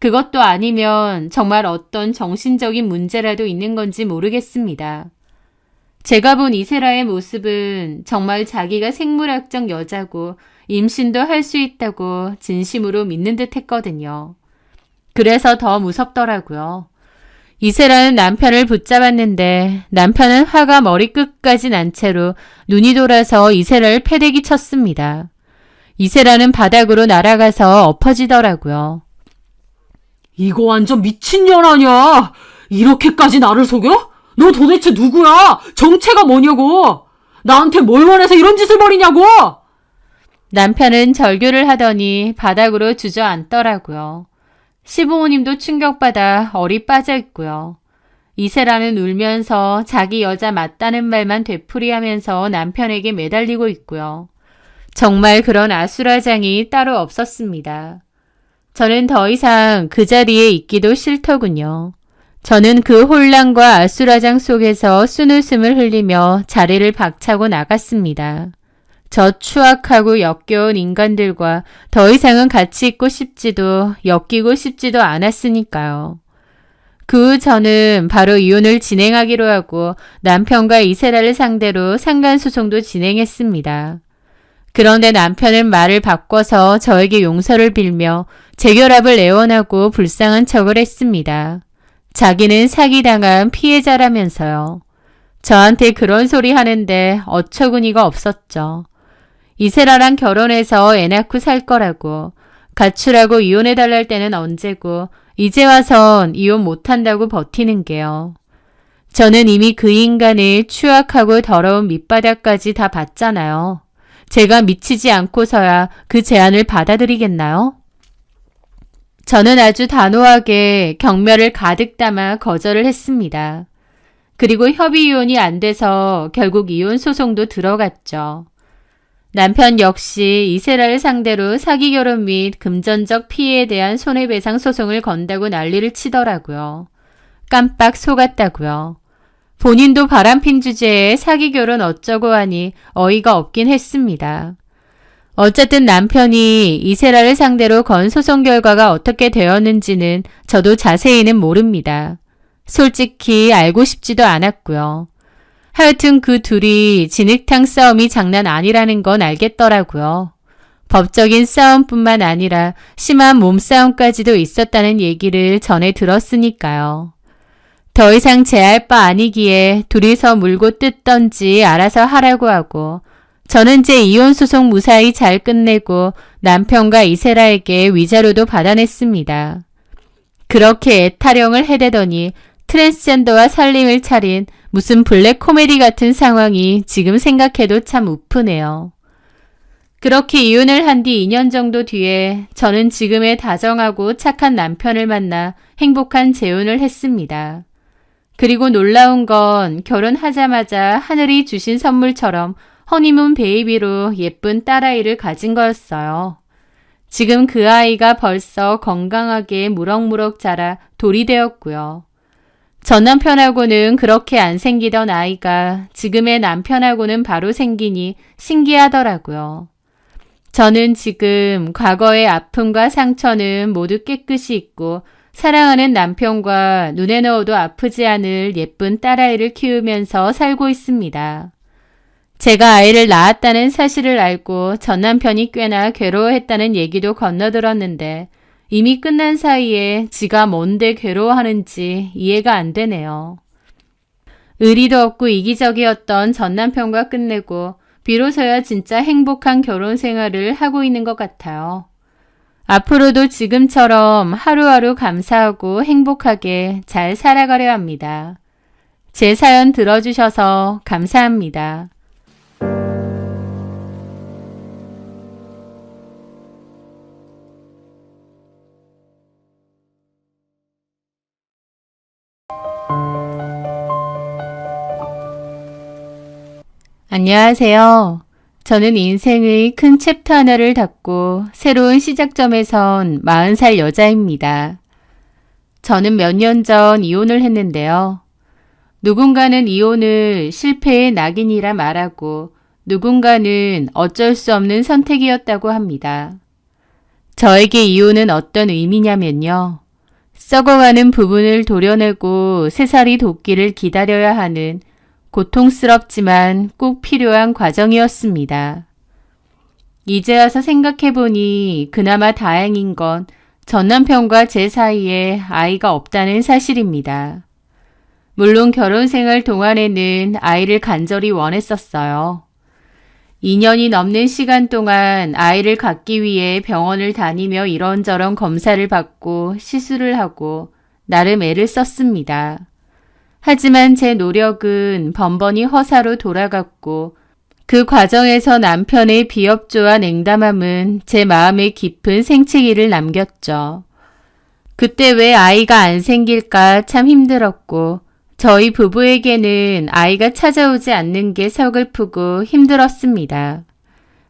그것도 아니면 정말 어떤 정신적인 문제라도 있는 건지 모르겠습니다. 제가 본 이세라의 모습은 정말 자기가 생물학적 여자고 임신도 할 수 있다고 진심으로 믿는 듯 했거든요. 그래서 더 무섭더라고요. 이세라는 남편을 붙잡았는데 남편은 화가 머리끝까지 난 채로 눈이 돌아서 이세라를 패대기 쳤습니다. 이세라는 바닥으로 날아가서 엎어지더라고요. 이거 완전 미친년 아니야. 이렇게까지 나를 속여? 너 도대체 누구야? 정체가 뭐냐고? 나한테 뭘 원해서 이런 짓을 벌이냐고? 남편은 절규를 하더니 바닥으로 주저앉더라고요. 시부모님도 충격받아 얼이 빠져 있고요. 이세라는 울면서 자기 여자 맞다는 말만 되풀이하면서 남편에게 매달리고 있고요. 정말 그런 아수라장이 따로 없었습니다. 저는 더 이상 그 자리에 있기도 싫더군요. 저는 그 혼란과 아수라장 속에서 쓴웃음을 흘리며 자리를 박차고 나갔습니다. 저 추악하고 역겨운 인간들과 더 이상은 같이 있고 싶지도 엮이고 싶지도 않았으니까요. 그 후 저는 바로 이혼을 진행하기로 하고 남편과 이세라를 상대로 상간소송도 진행했습니다. 그런데 남편은 말을 바꿔서 저에게 용서를 빌며 재결합을 애원하고 불쌍한 척을 했습니다. 자기는 사기당한 피해자라면서요. 저한테 그런 소리 하는데 어처구니가 없었죠. 이세라랑 결혼해서 애 낳고 살 거라고, 가출하고 이혼해달랄 때는 언제고 이제 와선 이혼 못한다고 버티는 게요. 저는 이미 그 인간의 추악하고 더러운 밑바닥까지 다 봤잖아요. 제가 미치지 않고서야 그 제안을 받아들이겠나요? 저는 아주 단호하게 경멸을 가득 담아 거절을 했습니다. 그리고 협의 이혼이 안 돼서 결국 이혼 소송도 들어갔죠. 남편 역시 이세라를 상대로 사기 결혼 및 금전적 피해에 대한 손해배상 소송을 건다고 난리를 치더라고요. 깜빡 속았다고요. 본인도 바람핀 주제에 사기 결혼 어쩌고 하니 어이가 없긴 했습니다. 어쨌든 남편이 이세라를 상대로 건 소송 결과가 어떻게 되었는지는 저도 자세히는 모릅니다. 솔직히 알고 싶지도 않았고요. 하여튼 그 둘이 진흙탕 싸움이 장난 아니라는 건 알겠더라고요. 법적인 싸움뿐만 아니라 심한 몸싸움까지도 있었다는 얘기를 전해 들었으니까요. 더 이상 제할 바 아니기에 둘이서 물고 뜯던지 알아서 하라고 하고 저는 제 이혼 소송 무사히 잘 끝내고 남편과 이세라에게 위자료도 받아냈습니다. 그렇게 애타령을 해대더니 트랜스젠더와 살림을 차린 무슨 블랙 코미디 같은 상황이 지금 생각해도 참 우프네요. 그렇게 이혼을 한 뒤 2년 정도 뒤에 저는 지금의 다정하고 착한 남편을 만나 행복한 재혼을 했습니다. 그리고 놀라운 건 결혼하자마자 하늘이 주신 선물처럼 허니문 베이비로 예쁜 딸아이를 가진 거였어요. 지금 그 아이가 벌써 건강하게 무럭무럭 자라 돌이 되었고요. 전 남편하고는 그렇게 안 생기던 아이가 지금의 남편하고는 바로 생기니 신기하더라고요. 저는 지금 과거의 아픔과 상처는 모두 깨끗이 잊고 사랑하는 남편과 눈에 넣어도 아프지 않을 예쁜 딸아이를 키우면서 살고 있습니다. 제가 아이를 낳았다는 사실을 알고 전 남편이 꽤나 괴로워했다는 얘기도 건너들었는데 이미 끝난 사이에 지가 뭔데 괴로워하는지 이해가 안 되네요. 의리도 없고 이기적이었던 전 남편과 끝내고 비로소야 진짜 행복한 결혼 생활을 하고 있는 것 같아요. 앞으로도 지금처럼 하루하루 감사하고 행복하게 잘 살아가려 합니다. 제 사연 들어주셔서 감사합니다. 안녕하세요. 저는 인생의 큰 챕터 하나를 닫고 새로운 시작점에 선 40살 여자입니다. 저는 몇 년 전 이혼을 했는데요. 누군가는 이혼을 실패의 낙인이라 말하고 누군가는 어쩔 수 없는 선택이었다고 합니다. 저에게 이혼은 어떤 의미냐면요. 썩어가는 부분을 도려내고 새살이 돋기를 기다려야 하는 고통스럽지만 꼭 필요한 과정이었습니다. 이제 와서 생각해보니 그나마 다행인 건 전 남편과 제 사이에 아이가 없다는 사실입니다. 물론 결혼 생활 동안에는 아이를 간절히 원했었어요. 2년이 넘는 시간 동안 아이를 갖기 위해 병원을 다니며 이런저런 검사를 받고 시술을 하고 나름 애를 썼습니다. 하지만 제 노력은 번번이 허사로 돌아갔고 그 과정에서 남편의 비협조와 냉담함은 제 마음에 깊은 생채기를 남겼죠. 그때 왜 아이가 안 생길까 참 힘들었고 저희 부부에게는 아이가 찾아오지 않는 게 서글프고 힘들었습니다.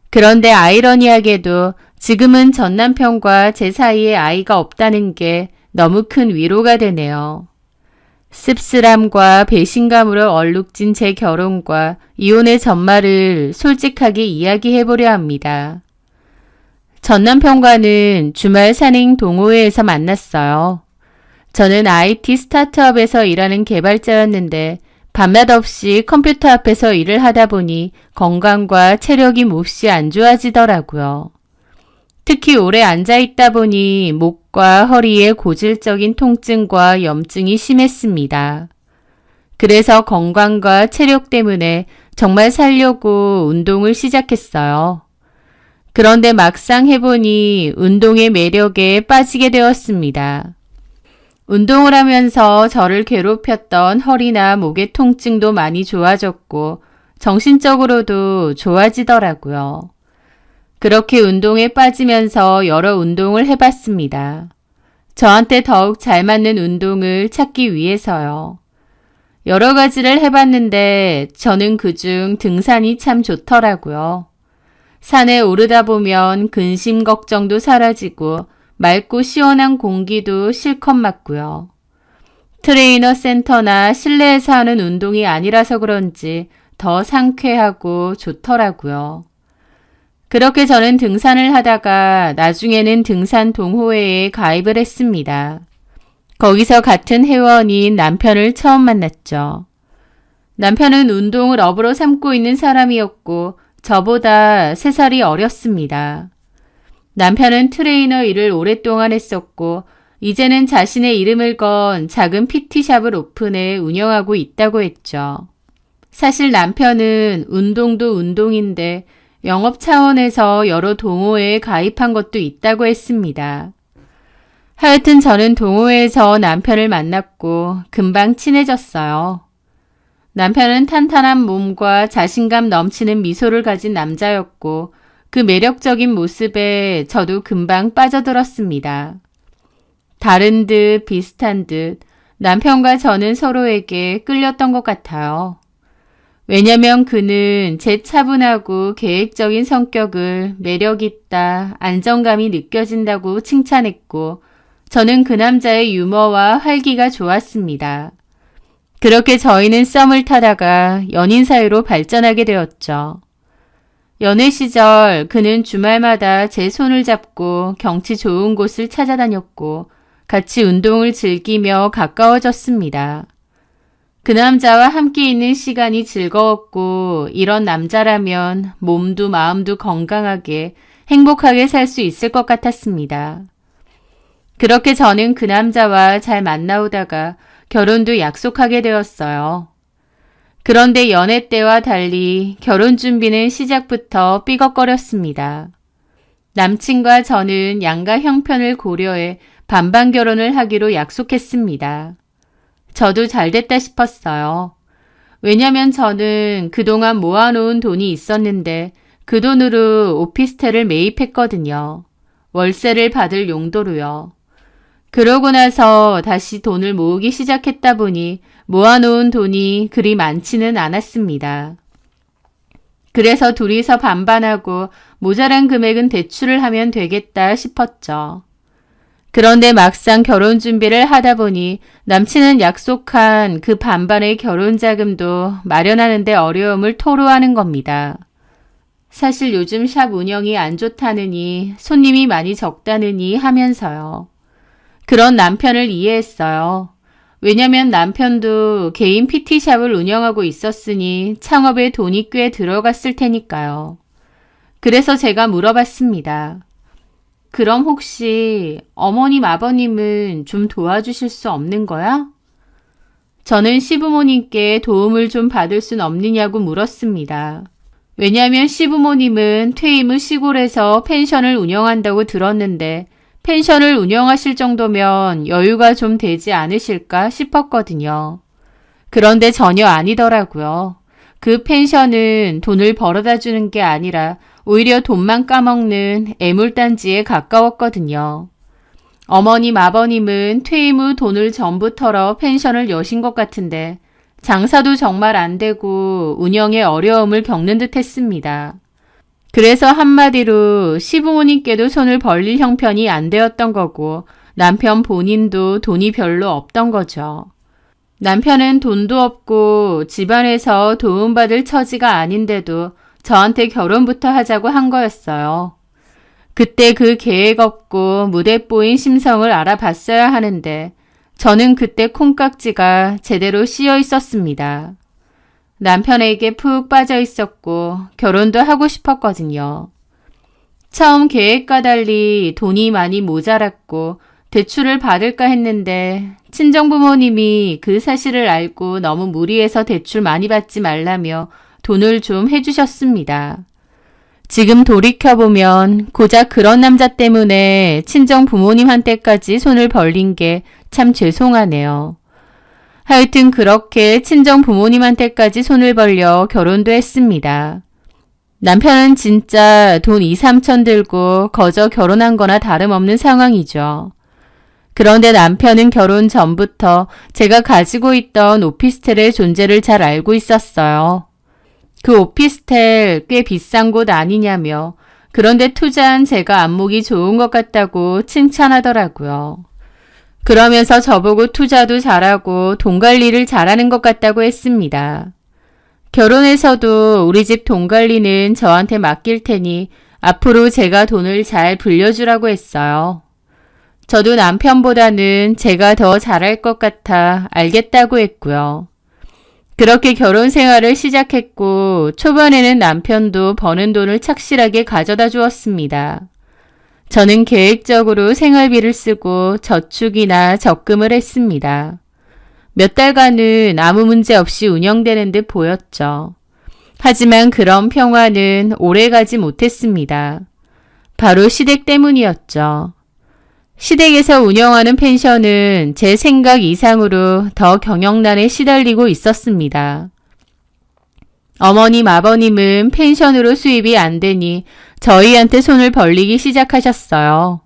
그런데 아이러니하게도 지금은 전 남편과 제 사이에 아이가 없다는 게 너무 큰 위로가 되네요. 씁쓸함과 배신감으로 얼룩진 제 결혼과 이혼의 전말을 솔직하게 이야기해보려 합니다. 전 남편과는 주말 산행 동호회에서 만났어요. 저는 IT 스타트업에서 일하는 개발자였는데 밤낮 없이 컴퓨터 앞에서 일을 하다 보니 건강과 체력이 몹시 안 좋아지더라고요. 특히 오래 앉아있다 보니 목과 허리에 고질적인 통증과 염증이 심했습니다. 그래서 건강과 체력 때문에 정말 살려고 운동을 시작했어요. 그런데 막상 해보니 운동의 매력에 빠지게 되었습니다. 운동을 하면서 저를 괴롭혔던 허리나 목의 통증도 많이 좋아졌고 정신적으로도 좋아지더라고요. 그렇게 운동에 빠지면서 여러 운동을 해봤습니다. 저한테 더욱 잘 맞는 운동을 찾기 위해서요. 여러 가지를 해봤는데 저는 그중 등산이 참 좋더라고요. 산에 오르다 보면 근심 걱정도 사라지고 맑고 시원한 공기도 실컷 맞고요. 트레이너 센터나 실내에서 하는 운동이 아니라서 그런지 더 상쾌하고 좋더라고요. 그렇게 저는 등산을 하다가 나중에는 등산 동호회에 가입을 했습니다. 거기서 같은 회원인 남편을 처음 만났죠. 남편은 운동을 업으로 삼고 있는 사람이었고 저보다 3살이 어렸습니다. 남편은 트레이너 일을 오랫동안 했었고 이제는 자신의 이름을 건 작은 PT샵을 오픈해 운영하고 있다고 했죠. 사실 남편은 운동도 운동인데 영업 차원에서 여러 동호회에 가입한 것도 있다고 했습니다. 하여튼 저는 동호회에서 남편을 만났고 금방 친해졌어요. 남편은 탄탄한 몸과 자신감 넘치는 미소를 가진 남자였고 그 매력적인 모습에 저도 금방 빠져들었습니다. 다른 듯 비슷한 듯 남편과 저는 서로에게 끌렸던 것 같아요. 왜냐면 그는 제 차분하고 계획적인 성격을 매력있다, 안정감이 느껴진다고 칭찬했고 저는 그 남자의 유머와 활기가 좋았습니다. 그렇게 저희는 썸을 타다가 연인 사이로 발전하게 되었죠. 연애 시절 그는 주말마다 제 손을 잡고 경치 좋은 곳을 찾아다녔고 같이 운동을 즐기며 가까워졌습니다. 그 남자와 함께 있는 시간이 즐거웠고 이런 남자라면 몸도 마음도 건강하게 행복하게 살 수 있을 것 같았습니다. 그렇게 저는 그 남자와 잘 만나오다가 결혼도 약속하게 되었어요. 그런데 연애 때와 달리 결혼 준비는 시작부터 삐걱거렸습니다. 남친과 저는 양가 형편을 고려해 반반 결혼을 하기로 약속했습니다. 저도 잘 됐다 싶었어요. 왜냐면 저는 그동안 모아놓은 돈이 있었는데 그 돈으로 오피스텔을 매입했거든요. 월세를 받을 용도로요. 그러고 나서 다시 돈을 모으기 시작했다 보니 모아놓은 돈이 그리 많지는 않았습니다. 그래서 둘이서 반반하고 모자란 금액은 대출을 하면 되겠다 싶었죠. 그런데 막상 결혼 준비를 하다 보니 남친은 약속한 그 반반의 결혼 자금도 마련하는데 어려움을 토로하는 겁니다. 사실 요즘 샵 운영이 안 좋다느니 손님이 많이 적다느니 하면서요. 그런 남편을 이해했어요. 왜냐면 남편도 개인 PT샵을 운영하고 있었으니 창업에 돈이 꽤 들어갔을 테니까요. 그래서 제가 물어봤습니다. 그럼 혹시 어머님, 아버님은 좀 도와주실 수 없는 거야? 저는 시부모님께 도움을 좀 받을 순 없느냐고 물었습니다. 왜냐하면 시부모님은 퇴임 후 시골에서 펜션을 운영한다고 들었는데 펜션을 운영하실 정도면 여유가 좀 되지 않으실까 싶었거든요. 그런데 전혀 아니더라고요. 그 펜션은 돈을 벌어다 주는 게 아니라 오히려 돈만 까먹는 애물단지에 가까웠거든요. 어머님, 아버님은 퇴임 후 돈을 전부 털어 펜션을 여신 것 같은데 장사도 정말 안 되고 운영에 어려움을 겪는 듯 했습니다. 그래서 한마디로 시부모님께도 손을 벌릴 형편이 안 되었던 거고 남편 본인도 돈이 별로 없던 거죠. 남편은 돈도 없고 집안에서 도움받을 처지가 아닌데도 저한테 결혼부터 하자고 한 거였어요. 그때 그 계획 없고 무대뽀인 심성을 알아봤어야 하는데 저는 그때 콩깍지가 제대로 씌어 있었습니다. 남편에게 푹 빠져 있었고 결혼도 하고 싶었거든요. 처음 계획과 달리 돈이 많이 모자랐고 대출을 받을까 했는데 친정부모님이 그 사실을 알고 너무 무리해서 대출 많이 받지 말라며 돈을 좀 해주셨습니다. 지금 돌이켜보면 고작 그런 남자 때문에 친정 부모님한테까지 손을 벌린 게 참 죄송하네요. 하여튼 그렇게 친정 부모님한테까지 손을 벌려 결혼도 했습니다. 남편은 진짜 돈 2, 3천 들고 거저 결혼한 거나 다름없는 상황이죠. 그런데 남편은 결혼 전부터 제가 가지고 있던 오피스텔의 존재를 잘 알고 있었어요. 그 오피스텔 꽤 비싼 곳 아니냐며 그런데 투자한 제가 안목이 좋은 것 같다고 칭찬하더라고요. 그러면서 저보고 투자도 잘하고 돈 관리를 잘하는 것 같다고 했습니다. 결혼해서도 우리 집 돈 관리는 저한테 맡길 테니 앞으로 제가 돈을 잘 불려주라고 했어요. 저도 남편보다는 제가 더 잘할 것 같아 알겠다고 했고요. 그렇게 결혼 생활을 시작했고 초반에는 남편도 버는 돈을 착실하게 가져다 주었습니다. 저는 계획적으로 생활비를 쓰고 저축이나 적금을 했습니다. 몇 달간은 아무 문제 없이 운영되는 듯 보였죠. 하지만 그런 평화는 오래가지 못했습니다. 바로 시댁 때문이었죠. 시댁에서 운영하는 펜션은 제 생각 이상으로 더 경영난에 시달리고 있었습니다. 어머님, 아버님은 펜션으로 수입이 안 되니 저희한테 손을 벌리기 시작하셨어요.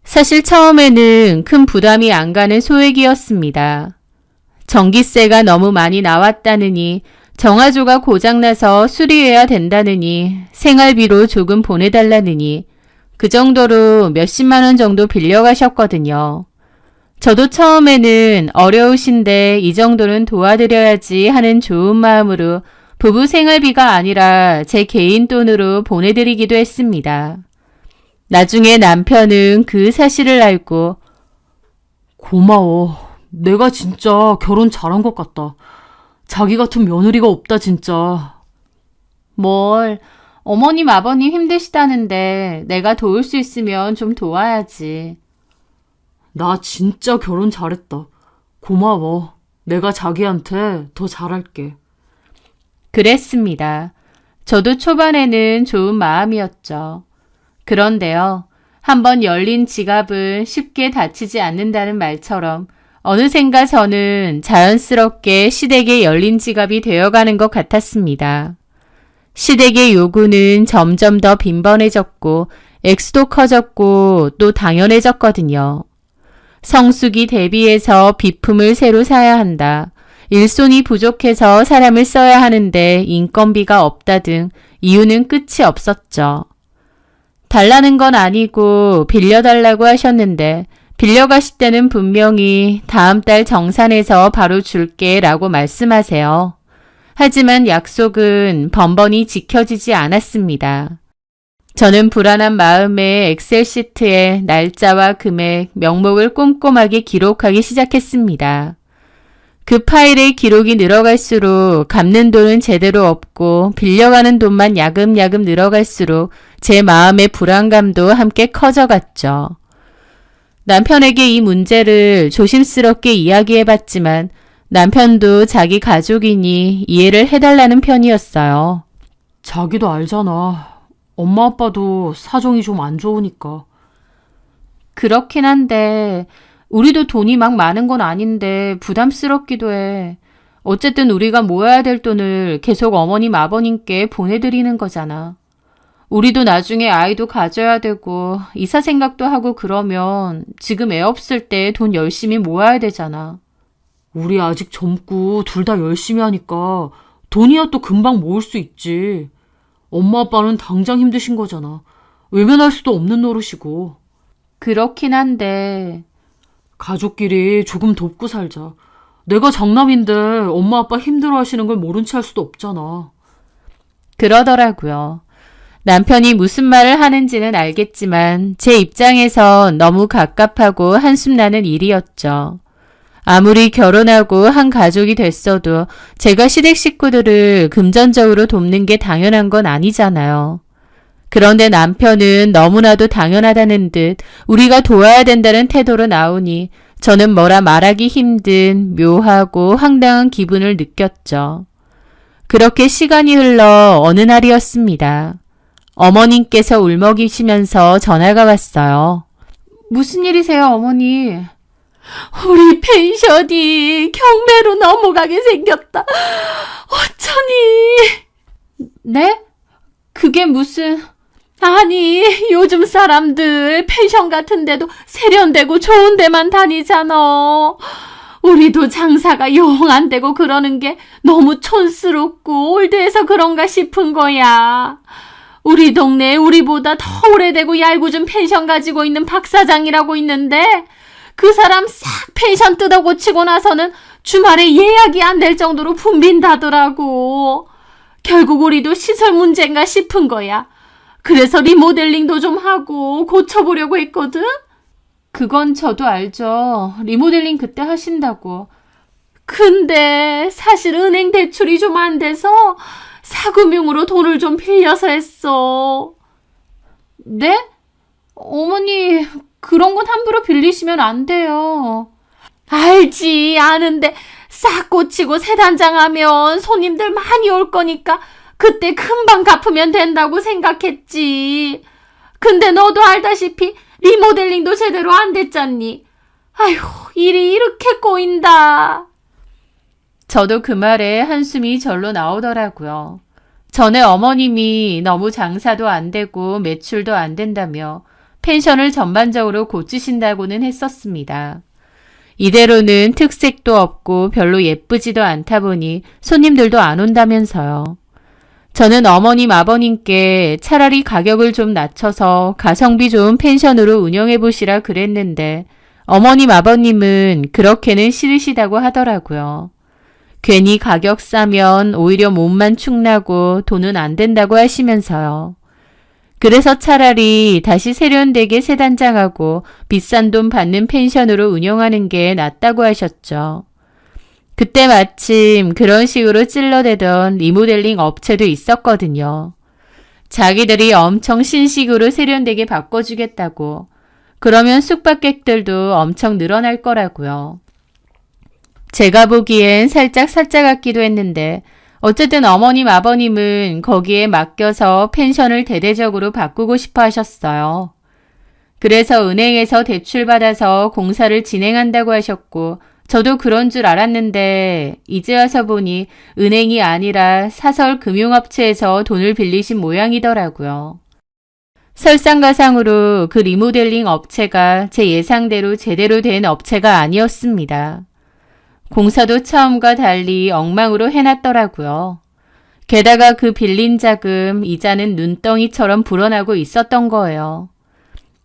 사실 처음에는 큰 부담이 안 가는 소액이었습니다. 전기세가 너무 많이 나왔다느니 정화조가 고장나서 수리해야 된다느니 생활비로 조금 보내달라느니 그 정도로 몇십만 원 정도 빌려가셨거든요. 저도 처음에는 어려우신데 이 정도는 도와드려야지 하는 좋은 마음으로 부부 생활비가 아니라 제 개인 돈으로 보내드리기도 했습니다. 나중에 남편은 그 사실을 알고 고마워. 내가 진짜 결혼 잘한 것 같다. 자기 같은 며느리가 없다 진짜. 뭘 어머님 아버님 힘드시다는데 내가 도울 수 있으면 좀 도와야지. 나 진짜 결혼 잘했다. 고마워. 내가 자기한테 더 잘할게. 그랬습니다. 저도 초반에는 좋은 마음이었죠. 그런데요. 한번 열린 지갑은 쉽게 닫히지 않는다는 말처럼 어느샌가 저는 자연스럽게 시댁의 열린 지갑이 되어가는 것 같았습니다. 시댁의 요구는 점점 더 빈번해졌고 액수도 커졌고 또 당연해졌거든요. 성수기 대비해서 비품을 새로 사야 한다. 일손이 부족해서 사람을 써야 하는데 인건비가 없다 등 이유는 끝이 없었죠. 달라는 건 아니고 빌려달라고 하셨는데 빌려가실 때는 분명히 다음 달 정산해서 바로 줄게 라고 말씀하세요. 하지만 약속은 번번이 지켜지지 않았습니다. 저는 불안한 마음에 엑셀 시트에 날짜와 금액, 명목을 꼼꼼하게 기록하기 시작했습니다. 그 파일에 기록이 늘어갈수록 갚는 돈은 제대로 없고 빌려가는 돈만 야금야금 늘어갈수록 제 마음의 불안감도 함께 커져갔죠. 남편에게 이 문제를 조심스럽게 이야기해봤지만 남편도 자기 가족이니 이해를 해달라는 편이었어요. 자기도 알잖아. 엄마 아빠도 사정이 좀 안 좋으니까. 그렇긴 한데 우리도 돈이 막 많은 건 아닌데 부담스럽기도 해. 어쨌든 우리가 모아야 될 돈을 계속 어머님 아버님께 보내드리는 거잖아. 우리도 나중에 아이도 가져야 되고 이사 생각도 하고 그러면 지금 애 없을 때 돈 열심히 모아야 되잖아. 우리 아직 젊고 둘 다 열심히 하니까 돈이야 또 금방 모을 수 있지. 엄마 아빠는 당장 힘드신 거잖아. 외면할 수도 없는 노릇이고. 그렇긴 한데, 가족끼리 조금 돕고 살자. 내가 장남인데 엄마 아빠 힘들어 하시는 걸 모른 체 할 수도 없잖아. 그러더라고요. 남편이 무슨 말을 하는지는 알겠지만 제 입장에선 너무 갑갑하고 한숨 나는 일이었죠. 아무리 결혼하고 한 가족이 됐어도 제가 시댁 식구들을 금전적으로 돕는 게 당연한 건 아니잖아요. 그런데 남편은 너무나도 당연하다는 듯 우리가 도와야 된다는 태도로 나오니 저는 뭐라 말하기 힘든 묘하고 황당한 기분을 느꼈죠. 그렇게 시간이 흘러 어느 날이었습니다. 어머님께서 울먹이시면서 전화가 왔어요. 무슨 일이세요, 어머니? 우리 펜션이 경매로 넘어가게 생겼다. 어쩌니? 네? 그게 무슨... 아니, 요즘 사람들 펜션 같은 데도 세련되고 좋은 데만 다니잖아. 우리도 장사가 영 안 되고 그러는 게 너무 촌스럽고 올드해서 그런가 싶은 거야. 우리 동네에 우리보다 더 오래되고 얄궂은 펜션 가지고 있는 박 사장이라고 있는데 그 사람 싹 펜션 뜯어 고치고 나서는 주말에 예약이 안 될 정도로 붐빈다더라고. 결국 우리도 시설 문제인가 싶은 거야. 그래서 리모델링도 좀 하고 고쳐보려고 했거든? 그건 저도 알죠. 리모델링 그때 하신다고. 근데 사실 은행 대출이 좀 안 돼서 사금융으로 돈을 좀 빌려서 했어. 네? 어머니, 그런 건 함부로 빌리시면 안 돼요. 알지, 아는데 싹 고치고 새 단장하면 손님들 많이 올 거니까 그때 금방 갚으면 된다고 생각했지. 근데 너도 알다시피 리모델링도 제대로 안 됐잖니. 아휴, 일이 이렇게 꼬인다. 저도 그 말에 한숨이 절로 나오더라고요. 전에 어머님이 너무 장사도 안 되고 매출도 안 된다며 펜션을 전반적으로 고치신다고는 했었습니다. 이대로는 특색도 없고 별로 예쁘지도 않다 보니 손님들도 안 온다면서요. 저는 어머님 아버님께 차라리 가격을 좀 낮춰서 가성비 좋은 펜션으로 운영해 보시라 그랬는데 어머님 아버님은 그렇게는 싫으시다고 하더라고요. 괜히 가격 싸면 오히려 몸만 축나고 돈은 안 된다고 하시면서요. 그래서 차라리 다시 세련되게 새 단장하고 비싼 돈 받는 펜션으로 운영하는 게 낫다고 하셨죠. 그때 마침 그런 식으로 찔러대던 리모델링 업체도 있었거든요. 자기들이 엄청 신식으로 세련되게 바꿔주겠다고. 그러면 숙박객들도 엄청 늘어날 거라고요. 제가 보기엔 살짝 사짜 같기도 했는데 어쨌든 어머님 아버님은 거기에 맡겨서 펜션을 대대적으로 바꾸고 싶어 하셨어요. 그래서 은행에서 대출받아서 공사를 진행한다고 하셨고 저도 그런 줄 알았는데 이제 와서 보니 은행이 아니라 사설 금융업체에서 돈을 빌리신 모양이더라고요. 설상가상으로 그 리모델링 업체가 제 예상대로 제대로 된 업체가 아니었습니다. 공사도 처음과 달리 엉망으로 해놨더라고요. 게다가 그 빌린 자금, 이자는 눈덩이처럼 불어나고 있었던 거예요.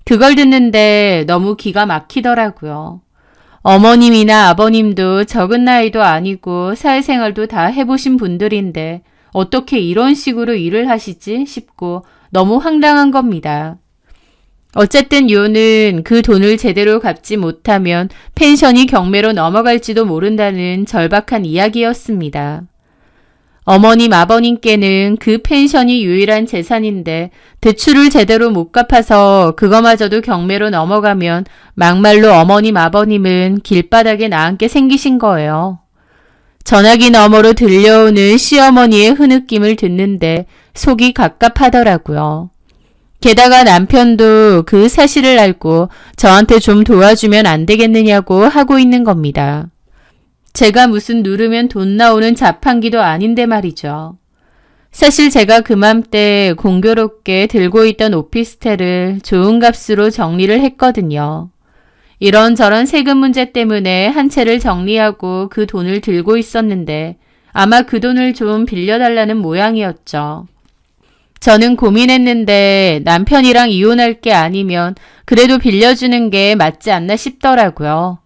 그걸 듣는데 너무 기가 막히더라고요. 어머님이나 아버님도 적은 나이도 아니고 사회생활도 다 해보신 분들인데 어떻게 이런 식으로 일을 하시지 싶고 너무 황당한 겁니다. 어쨌든 요는 그 돈을 제대로 갚지 못하면 펜션이 경매로 넘어갈지도 모른다는 절박한 이야기였습니다. 어머님 아버님께는 그 펜션이 유일한 재산인데 대출을 제대로 못 갚아서 그거마저도 경매로 넘어가면 막말로 어머님 아버님은 길바닥에 나앉게 생기신 거예요. 전화기 너머로 들려오는 시어머니의 흐느낌을 듣는데 속이 갑갑하더라고요. 게다가 남편도 그 사실을 알고 저한테 좀 도와주면 안 되겠느냐고 하고 있는 겁니다. 제가 무슨 누르면 돈 나오는 자판기도 아닌데 말이죠. 사실 제가 그맘때 공교롭게 들고 있던 오피스텔을 좋은 값으로 정리를 했거든요. 이런저런 세금 문제 때문에 한 채를 정리하고 그 돈을 들고 있었는데 아마 그 돈을 좀 빌려달라는 모양이었죠. 저는 고민했는데 남편이랑 이혼할 게 아니면 그래도 빌려주는 게 맞지 않나 싶더라고요.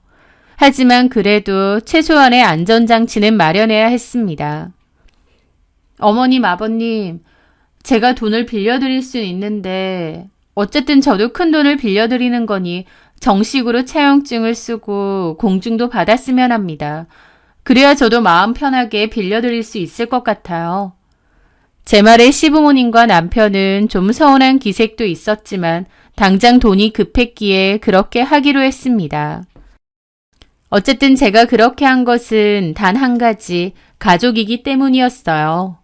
하지만 그래도 최소한의 안전장치는 마련해야 했습니다. 어머님, 아버님, 제가 돈을 빌려드릴 수는 있는데 어쨌든 저도 큰 돈을 빌려드리는 거니 정식으로 차용증을 쓰고 공증도 받았으면 합니다. 그래야 저도 마음 편하게 빌려드릴 수 있을 것 같아요. 제 말에 시부모님과 남편은 좀 서운한 기색도 있었지만 당장 돈이 급했기에 그렇게 하기로 했습니다. 어쨌든 제가 그렇게 한 것은 단 한 가지, 가족이기 때문이었어요.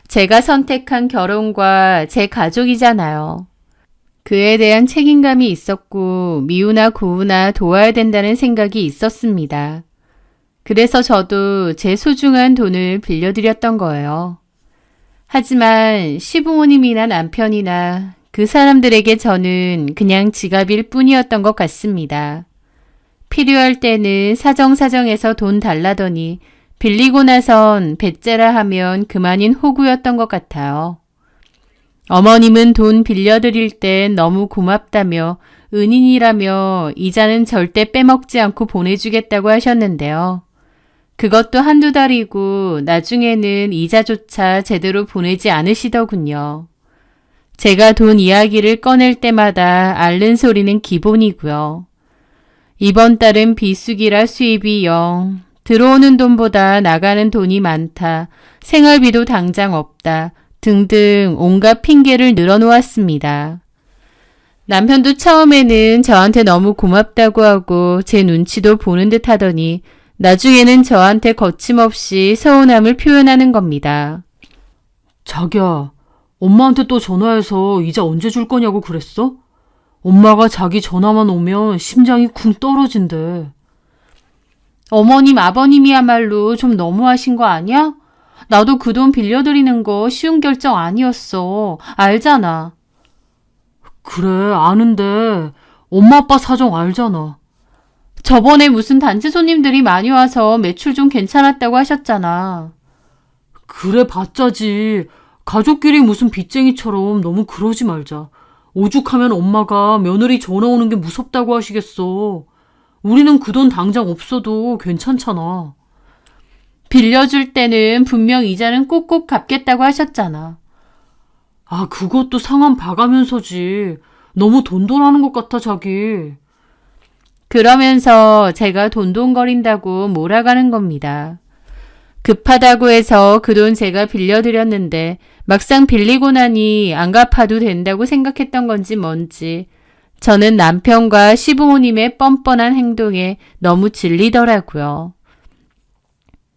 제가 선택한 결혼과 제 가족이잖아요. 그에 대한 책임감이 있었고 미우나 고우나 도와야 된다는 생각이 있었습니다. 그래서 저도 제 소중한 돈을 빌려드렸던 거예요. 하지만 시부모님이나 남편이나 그 사람들에게 저는 그냥 지갑일 뿐이었던 것 같습니다. 필요할 때는 사정사정해서 돈 달라더니 빌리고 나선 배째라 하면 그만인 호구였던 것 같아요. 어머님은 돈 빌려드릴 땐 너무 고맙다며 은인이라며 이자는 절대 빼먹지 않고 보내주겠다고 하셨는데요. 그것도 한두 달이고 나중에는 이자조차 제대로 보내지 않으시더군요. 제가 돈 이야기를 꺼낼 때마다 앓는 소리는 기본이고요. 이번 달은 비수기라 수입이 0, 들어오는 돈보다 나가는 돈이 많다, 생활비도 당장 없다 등등 온갖 핑계를 늘어놓았습니다. 남편도 처음에는 저한테 너무 고맙다고 하고 제 눈치도 보는 듯 하더니 나중에는 저한테 거침없이 서운함을 표현하는 겁니다. 자기야, 엄마한테 또 전화해서 이자 언제 줄 거냐고 그랬어? 엄마가 자기 전화만 오면 심장이 쿵 떨어진대. 어머님, 아버님이야말로 좀 너무하신 거 아니야? 나도 그 돈 빌려드리는 거 쉬운 결정 아니었어. 알잖아. 그래, 아는데 엄마 아빠 사정 알잖아. 저번에 무슨 단체 손님들이 많이 와서 매출 좀 괜찮았다고 하셨잖아. 그래 봤자지. 가족끼리 무슨 빚쟁이처럼 너무 그러지 말자. 오죽하면 엄마가 며느리 전화 오는 게 무섭다고 하시겠어. 우리는 그 돈 당장 없어도 괜찮잖아. 빌려줄 때는 분명 이자는 꼭꼭 갚겠다고 하셨잖아. 아, 그것도 상한 봐가면서지. 너무 돈돈하는 것 같아, 자기. 그러면서 제가 돈돈거린다고 몰아가는 겁니다. 급하다고 해서 그 돈 제가 빌려드렸는데 막상 빌리고 나니 안 갚아도 된다고 생각했던 건지 뭔지 저는 남편과 시부모님의 뻔뻔한 행동에 너무 질리더라고요.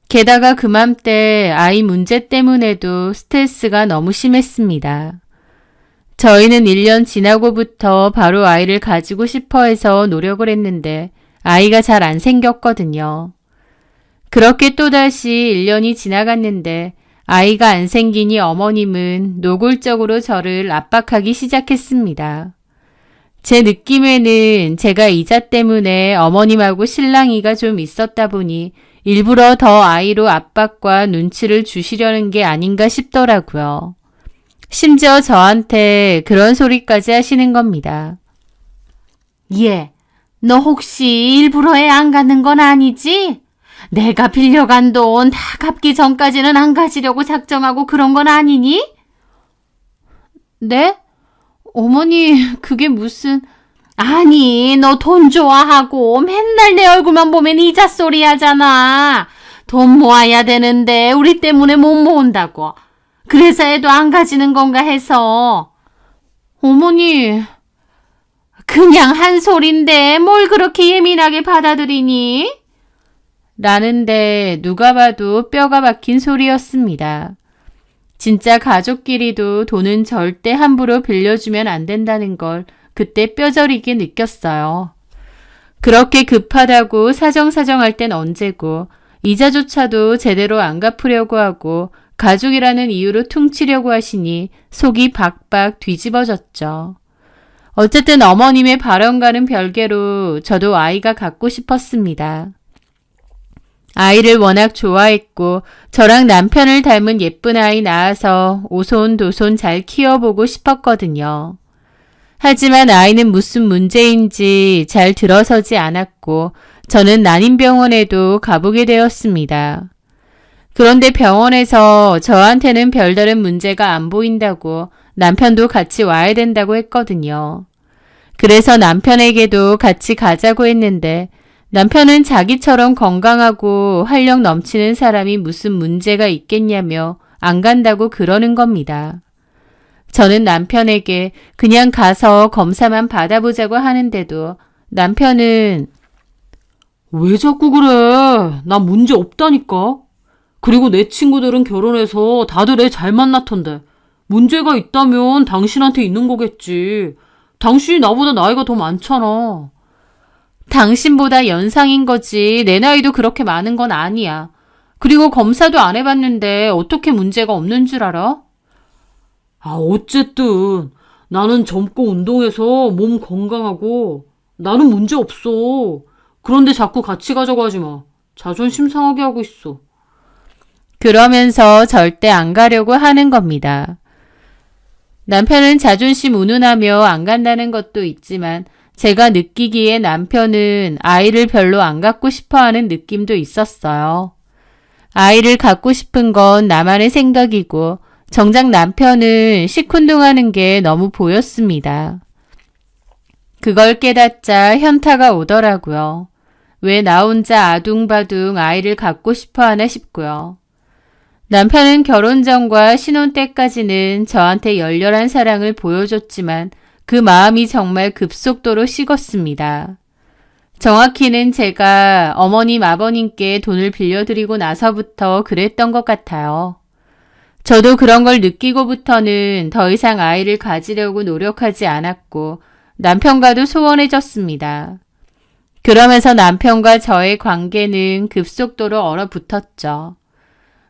게다가 그맘때 아이 문제 때문에도 스트레스가 너무 심했습니다. 저희는 1년 지나고부터 바로 아이를 가지고 싶어 해서 노력을 했는데 아이가 잘 안 생겼거든요. 그렇게 또다시 1년이 지나갔는데 아이가 안 생기니 어머님은 노골적으로 저를 압박하기 시작했습니다. 제 느낌에는 제가 이자 때문에 어머님하고 실랑이가 좀 있었다 보니 일부러 더 아이로 압박과 눈치를 주시려는 게 아닌가 싶더라고요. 심지어 저한테 그런 소리까지 하시는 겁니다. 얘, 너 혹시 일부러 애 안 갖는 건 아니지? 내가 빌려간 돈 다 갚기 전까지는 안 가지려고 작정하고 그런 건 아니니? 네? 어머니, 그게 무슨... 아니, 너 돈 좋아하고 맨날 내 얼굴만 보면 이자 소리 하잖아. 돈 모아야 되는데 우리 때문에 못 모은다고. 그래서 애도 안 가지는 건가 해서. 어머니, 그냥 한 소린데 뭘 그렇게 예민하게 받아들이니? 라는데 누가 봐도 뼈가 박힌 소리였습니다. 진짜 가족끼리도 돈은 절대 함부로 빌려주면 안 된다는 걸 그때 뼈저리게 느꼈어요. 그렇게 급하다고 사정사정할 땐 언제고 이자조차도 제대로 안 갚으려고 하고 가족이라는 이유로 퉁치려고 하시니 속이 박박 뒤집어졌죠. 어쨌든 어머님의 발언과는 별개로 저도 아이가 갖고 싶었습니다. 아이를 워낙 좋아했고 저랑 남편을 닮은 예쁜 아이 낳아서 오손도손 잘 키워보고 싶었거든요. 하지만 아이는 무슨 문제인지 잘 들어서지 않았고 저는 난임병원에도 가보게 되었습니다. 그런데 병원에서 저한테는 별다른 문제가 안 보인다고 남편도 같이 와야 된다고 했거든요. 그래서 남편에게도 같이 가자고 했는데 남편은 자기처럼 건강하고 활력 넘치는 사람이 무슨 문제가 있겠냐며 안 간다고 그러는 겁니다. 저는 남편에게 그냥 가서 검사만 받아보자고 하는데도 남편은 왜 자꾸 그래? 나 문제 없다니까. 그리고 내 친구들은 결혼해서 다들 애 잘 만났던데. 문제가 있다면 당신한테 있는 거겠지. 당신이 나보다 나이가 더 많잖아. 당신보다 연상인 거지 내 나이도 그렇게 많은 건 아니야. 그리고 검사도 안 해봤는데 어떻게 문제가 없는 줄 알아? 어쨌든 나는 젊고 운동해서 몸 건강하고 나는 문제 없어. 그런데 자꾸 같이 가자고 하지 마. 자존심 상하게 하고 있어. 그러면서 절대 안 가려고 하는 겁니다. 남편은 자존심 운운하며 안 간다는 것도 있지만 제가 느끼기에 남편은 아이를 별로 안 갖고 싶어하는 느낌도 있었어요. 아이를 갖고 싶은 건 나만의 생각이고 정작 남편은 시큰둥하는 게 너무 보였습니다. 그걸 깨닫자 현타가 오더라고요. 왜 나 혼자 아둥바둥 아이를 갖고 싶어 하나 싶고요. 남편은 결혼 전과 신혼 때까지는 저한테 열렬한 사랑을 보여줬지만 그 마음이 정말 급속도로 식었습니다. 정확히는 제가 어머님, 아버님께 돈을 빌려드리고 나서부터 그랬던 것 같아요. 저도 그런 걸 느끼고부터는 더 이상 아이를 가지려고 노력하지 않았고 남편과도 소원해졌습니다. 그러면서 남편과 저의 관계는 급속도로 얼어붙었죠.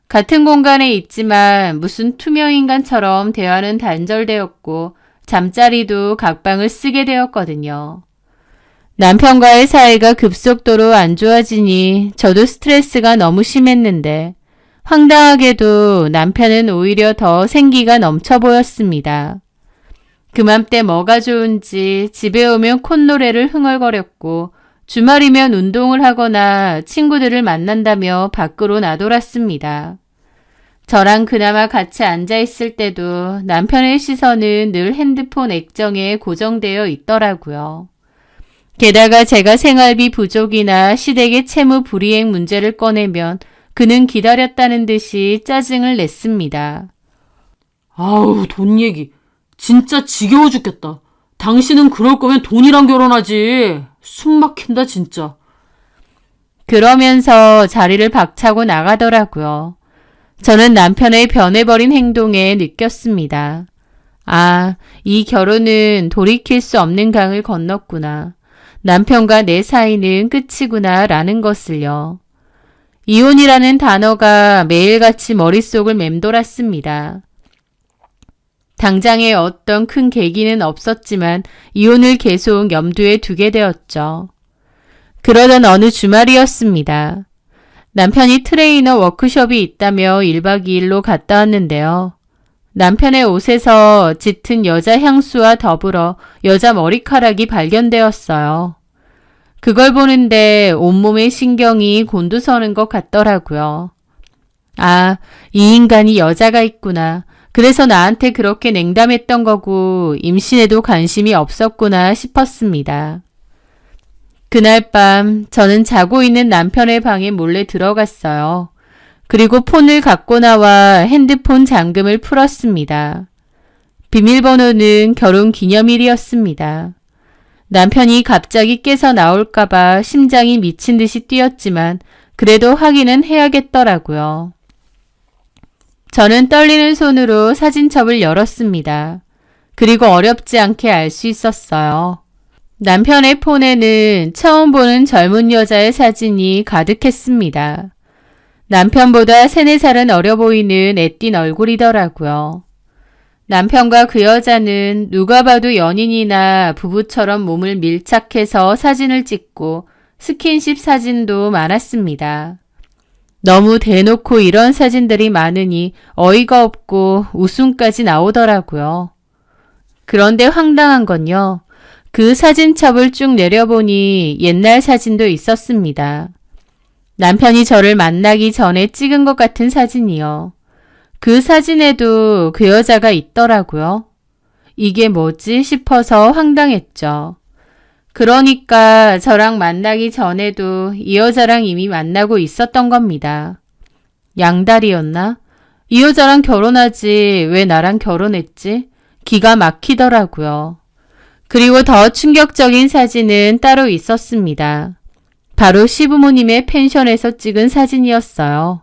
같은 공간에 있지만 무슨 투명인간처럼 대화는 단절되었고 잠자리도 각방을 쓰게 되었거든요. 남편과의 사이가 급속도로 안 좋아지니 저도 스트레스가 너무 심했는데 황당하게도 남편은 오히려 더 생기가 넘쳐 보였습니다. 그맘때 뭐가 좋은지 집에 오면 콧노래를 흥얼거렸고 주말이면 운동을 하거나 친구들을 만난다며 밖으로 나돌았습니다. 저랑 그나마 같이 앉아있을 때도 남편의 시선은 늘 핸드폰 액정에 고정되어 있더라고요. 게다가 제가 생활비 부족이나 시댁의 채무 불이행 문제를 꺼내면 그는 기다렸다는 듯이 짜증을 냈습니다. 돈 얘기. 진짜 지겨워 죽겠다. 당신은 그럴 거면 돈이랑 결혼하지. 숨 막힌다 진짜. 그러면서 자리를 박차고 나가더라고요. 저는 남편의 변해버린 행동에 느꼈습니다. 이 결혼은 돌이킬 수 없는 강을 건넜구나. 남편과 내 사이는 끝이구나 라는 것을요. 이혼이라는 단어가 매일같이 머릿속을 맴돌았습니다. 당장에 어떤 큰 계기는 없었지만 이혼을 계속 염두에 두게 되었죠. 그러던 어느 주말이었습니다. 남편이 트레이너 워크숍이 있다며 1박 2일로 갔다 왔는데요. 남편의 옷에서 짙은 여자 향수와 더불어 여자 머리카락이 발견되었어요. 그걸 보는데 온몸의 신경이 곤두서는 것 같더라고요. 이 인간이 여자가 있구나. 그래서 나한테 그렇게 냉담했던 거고 임신에도 관심이 없었구나 싶었습니다. 그날 밤 저는 자고 있는 남편의 방에 몰래 들어갔어요. 그리고 폰을 갖고 나와 핸드폰 잠금을 풀었습니다. 비밀번호는 결혼 기념일이었습니다. 남편이 갑자기 깨서 나올까봐 심장이 미친 듯이 뛰었지만 그래도 확인은 해야겠더라고요. 저는 떨리는 손으로 사진첩을 열었습니다. 그리고 어렵지 않게 알 수 있었어요. 남편의 폰에는 처음 보는 젊은 여자의 사진이 가득했습니다. 남편보다 3-4살은 어려 보이는 애띤 얼굴이더라고요. 남편과 그 여자는 누가 봐도 연인이나 부부처럼 몸을 밀착해서 사진을 찍고 스킨십 사진도 많았습니다. 너무 대놓고 이런 사진들이 많으니 어이가 없고 웃음까지 나오더라고요. 그런데 황당한 건요. 그 사진첩을 쭉 내려보니 옛날 사진도 있었습니다. 남편이 저를 만나기 전에 찍은 것 같은 사진이요. 그 사진에도 그 여자가 있더라고요. 이게 뭐지 싶어서 황당했죠. 그러니까 저랑 만나기 전에도 이 여자랑 이미 만나고 있었던 겁니다. 양다리였나? 이 여자랑 결혼하지 왜 나랑 결혼했지? 기가 막히더라고요. 그리고 더 충격적인 사진은 따로 있었습니다. 바로 시부모님의 펜션에서 찍은 사진이었어요.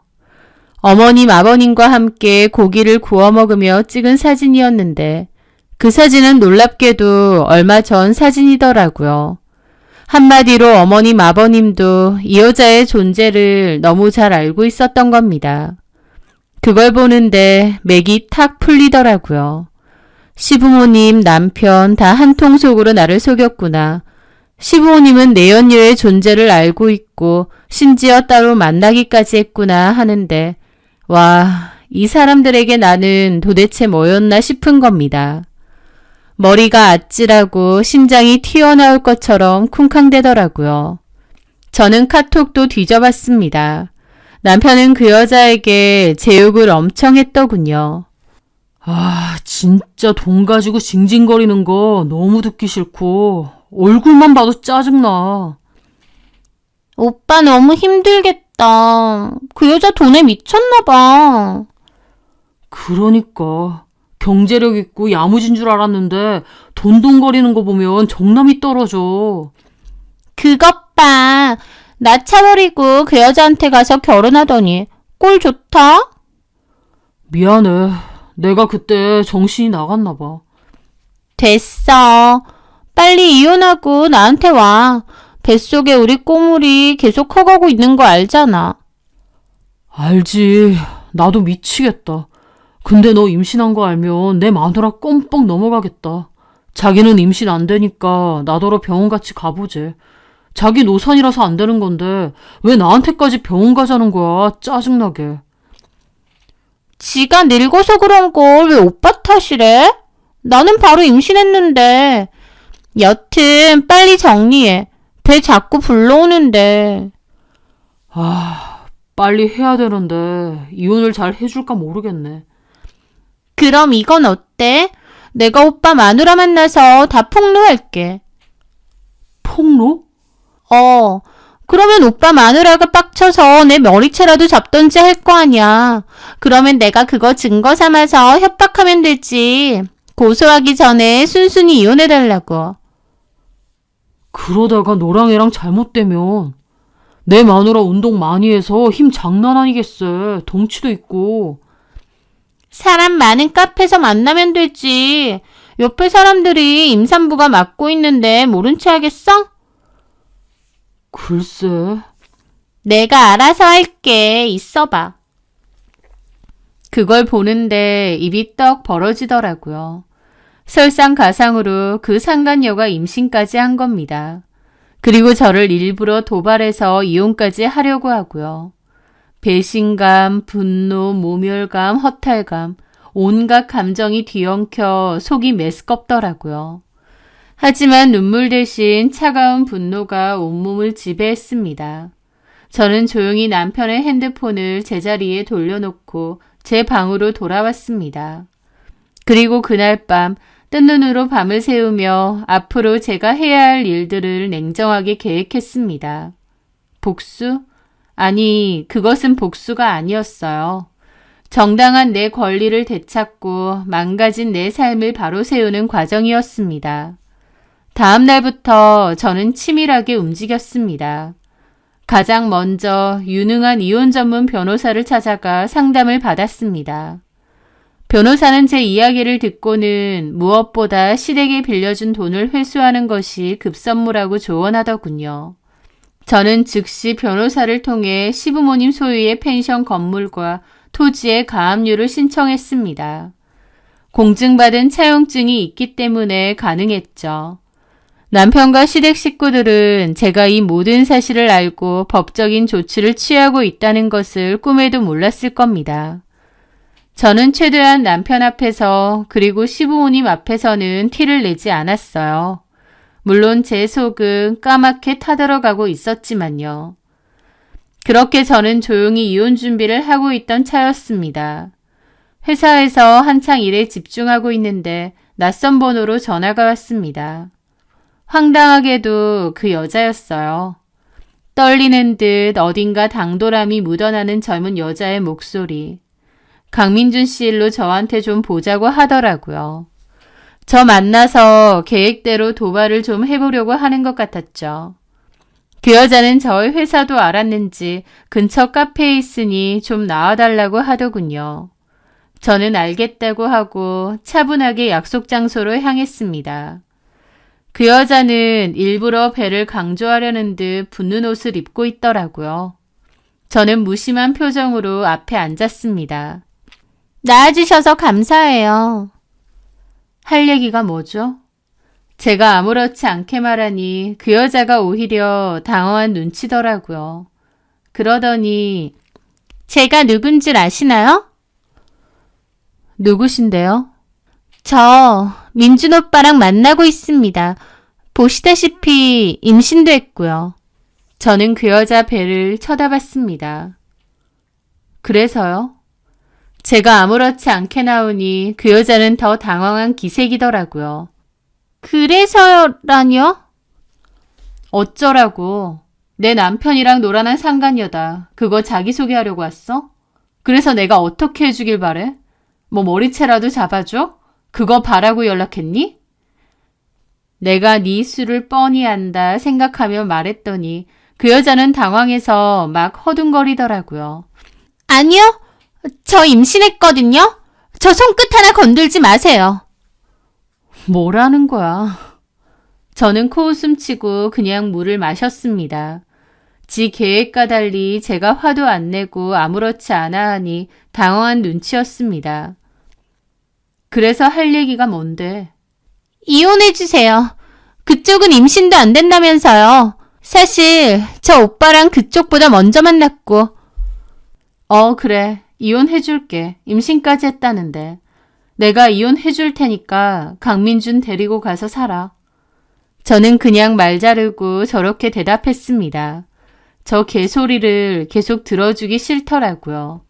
어머님, 아버님과 함께 고기를 구워 먹으며 찍은 사진이었는데 그 사진은 놀랍게도 얼마 전 사진이더라고요. 한마디로 어머님, 아버님도 이 여자의 존재를 너무 잘 알고 있었던 겁니다. 그걸 보는데 맥이 탁 풀리더라고요. 시부모님, 남편 다 한통 속으로 나를 속였구나. 시부모님은 내 연녀의 존재를 알고 있고 심지어 따로 만나기까지 했구나 하는데 와, 이 사람들에게 나는 도대체 뭐였나 싶은 겁니다. 머리가 아찔하고 심장이 튀어나올 것처럼 쿵쾅대더라고요. 저는 카톡도 뒤져봤습니다. 남편은 그 여자에게 제 욕을 엄청 했더군요. 아, 진짜 돈 가지고 징징거리는 거 너무 듣기 싫고 얼굴만 봐도 짜증나. 오빠 너무 힘들겠다. 그 여자 돈에 미쳤나 봐. 그러니까 경제력 있고 야무진 줄 알았는데 돈돈거리는 거 보면 정남이 떨어져. 그것 봐. 나 차버리고 그 여자한테 가서 결혼하더니 꼴 좋다? 미안해. 내가 그때 정신이 나갔나 봐. 됐어. 빨리 이혼하고 나한테 와. 뱃속에 우리 꼬물이 계속 커가고 있는 거 알잖아. 알지. 나도 미치겠다. 근데 너 임신한 거 알면 내 마누라 껌뻑 넘어가겠다. 자기는 임신 안 되니까 나더러 병원 같이 가보재. 자기 노산이라서 안 되는 건데 왜 나한테까지 병원 가자는 거야. 짜증나게. 지가 늙어서 그런 걸 왜 오빠 탓이래? 나는 바로 임신했는데. 여튼 빨리 정리해. 배 자꾸 불러오는데. 아, 빨리 해야 되는데 이혼을 잘 해줄까 모르겠네. 그럼 이건 어때? 내가 오빠 마누라 만나서 다 폭로할게. 폭로? 그러면 오빠 마누라가 빡쳐서 내 머리채라도 잡던지 할 거 아니야. 그러면 내가 그거 증거 삼아서 협박하면 되지. 고소하기 전에 순순히 이혼해달라고. 그러다가 너랑 애랑 잘못되면 내 마누라 운동 많이 해서 힘 장난 아니겠어. 덩치도 있고. 사람 많은 카페에서 만나면 되지. 옆에 사람들이 임산부가 맡고 있는데 모른 체 하겠어? 글쎄. 내가 알아서 할게. 있어봐. 그걸 보는데 입이 떡 벌어지더라고요. 설상가상으로 그 상간녀가 임신까지 한 겁니다. 그리고 저를 일부러 도발해서 이혼까지 하려고 하고요. 배신감, 분노, 모멸감, 허탈감, 온갖 감정이 뒤엉켜 속이 메스껍더라고요. 하지만 눈물 대신 차가운 분노가 온몸을 지배했습니다. 저는 조용히 남편의 핸드폰을 제자리에 돌려놓고 제 방으로 돌아왔습니다. 그리고 그날 밤 뜬 눈으로 밤을 새우며 앞으로 제가 해야 할 일들을 냉정하게 계획했습니다. 복수? 아니, 그것은 복수가 아니었어요. 정당한 내 권리를 되찾고 망가진 내 삶을 바로 세우는 과정이었습니다. 다음 날부터 저는 치밀하게 움직였습니다. 가장 먼저 유능한 이혼 전문 변호사를 찾아가 상담을 받았습니다. 변호사는 제 이야기를 듣고는 무엇보다 시댁에 빌려준 돈을 회수하는 것이 급선무라고 조언하더군요. 저는 즉시 변호사를 통해 시부모님 소유의 펜션 건물과 토지의 가압류를 신청했습니다. 공증받은 차용증이 있기 때문에 가능했죠. 남편과 시댁 식구들은 제가 이 모든 사실을 알고 법적인 조치를 취하고 있다는 것을 꿈에도 몰랐을 겁니다. 저는 최대한 남편 앞에서 그리고 시부모님 앞에서는 티를 내지 않았어요. 물론 제 속은 까맣게 타들어가고 있었지만요. 그렇게 저는 조용히 이혼 준비를 하고 있던 차였습니다. 회사에서 한창 일에 집중하고 있는데 낯선 번호로 전화가 왔습니다. 황당하게도 그 여자였어요. 떨리는 듯 어딘가 당돌함이 묻어나는 젊은 여자의 목소리. 강민준 씨 일로 저한테 좀 보자고 하더라고요. 저 만나서 계획대로 도발을 좀 해보려고 하는 것 같았죠. 그 여자는 저의 회사도 알았는지 근처 카페에 있으니 좀 나와달라고 하더군요. 저는 알겠다고 하고 차분하게 약속 장소로 향했습니다. 그 여자는 일부러 배를 강조하려는 듯 붙는 옷을 입고 있더라고요. 저는 무심한 표정으로 앞에 앉았습니다. 나아주셔서 감사해요. 할 얘기가 뭐죠? 제가 아무렇지 않게 말하니 그 여자가 오히려 당황한 눈치더라고요. 그러더니 제가 누군 줄 아시나요? 누구신데요? 저 민준 오빠랑 만나고 있습니다. 보시다시피 임신도 했고요. 저는 그 여자 배를 쳐다봤습니다. 그래서요? 제가 아무렇지 않게 나오니 그 여자는 더 당황한 기색이더라고요. 그래서라뇨? 어쩌라고. 내 남편이랑 노란한 상간녀다. 그거 자기소개하려고 왔어? 그래서 내가 어떻게 해주길 바래? 뭐 머리채라도 잡아줘? 그거 바라고 연락했니? 내가 네 수를 뻔히 안다 생각하며 말했더니 그 여자는 당황해서 막 허둥거리더라고요. 아니요. 저 임신했거든요. 저 손끝 하나 건들지 마세요. 뭐라는 거야? 저는 코웃음 치고 그냥 물을 마셨습니다. 지 계획과 달리 제가 화도 안 내고 아무렇지 않아 하니 당황한 눈치였습니다. 그래서 할 얘기가 뭔데? 이혼해주세요. 그쪽은 임신도 안 된다면서요. 사실 저 오빠랑 그쪽보다 먼저 만났고. 그래. 이혼해줄게. 임신까지 했다는데. 내가 이혼해줄 테니까 강민준 데리고 가서 살아. 저는 그냥 말 자르고 저렇게 대답했습니다. 저 개소리를 계속 들어주기 싫더라고요.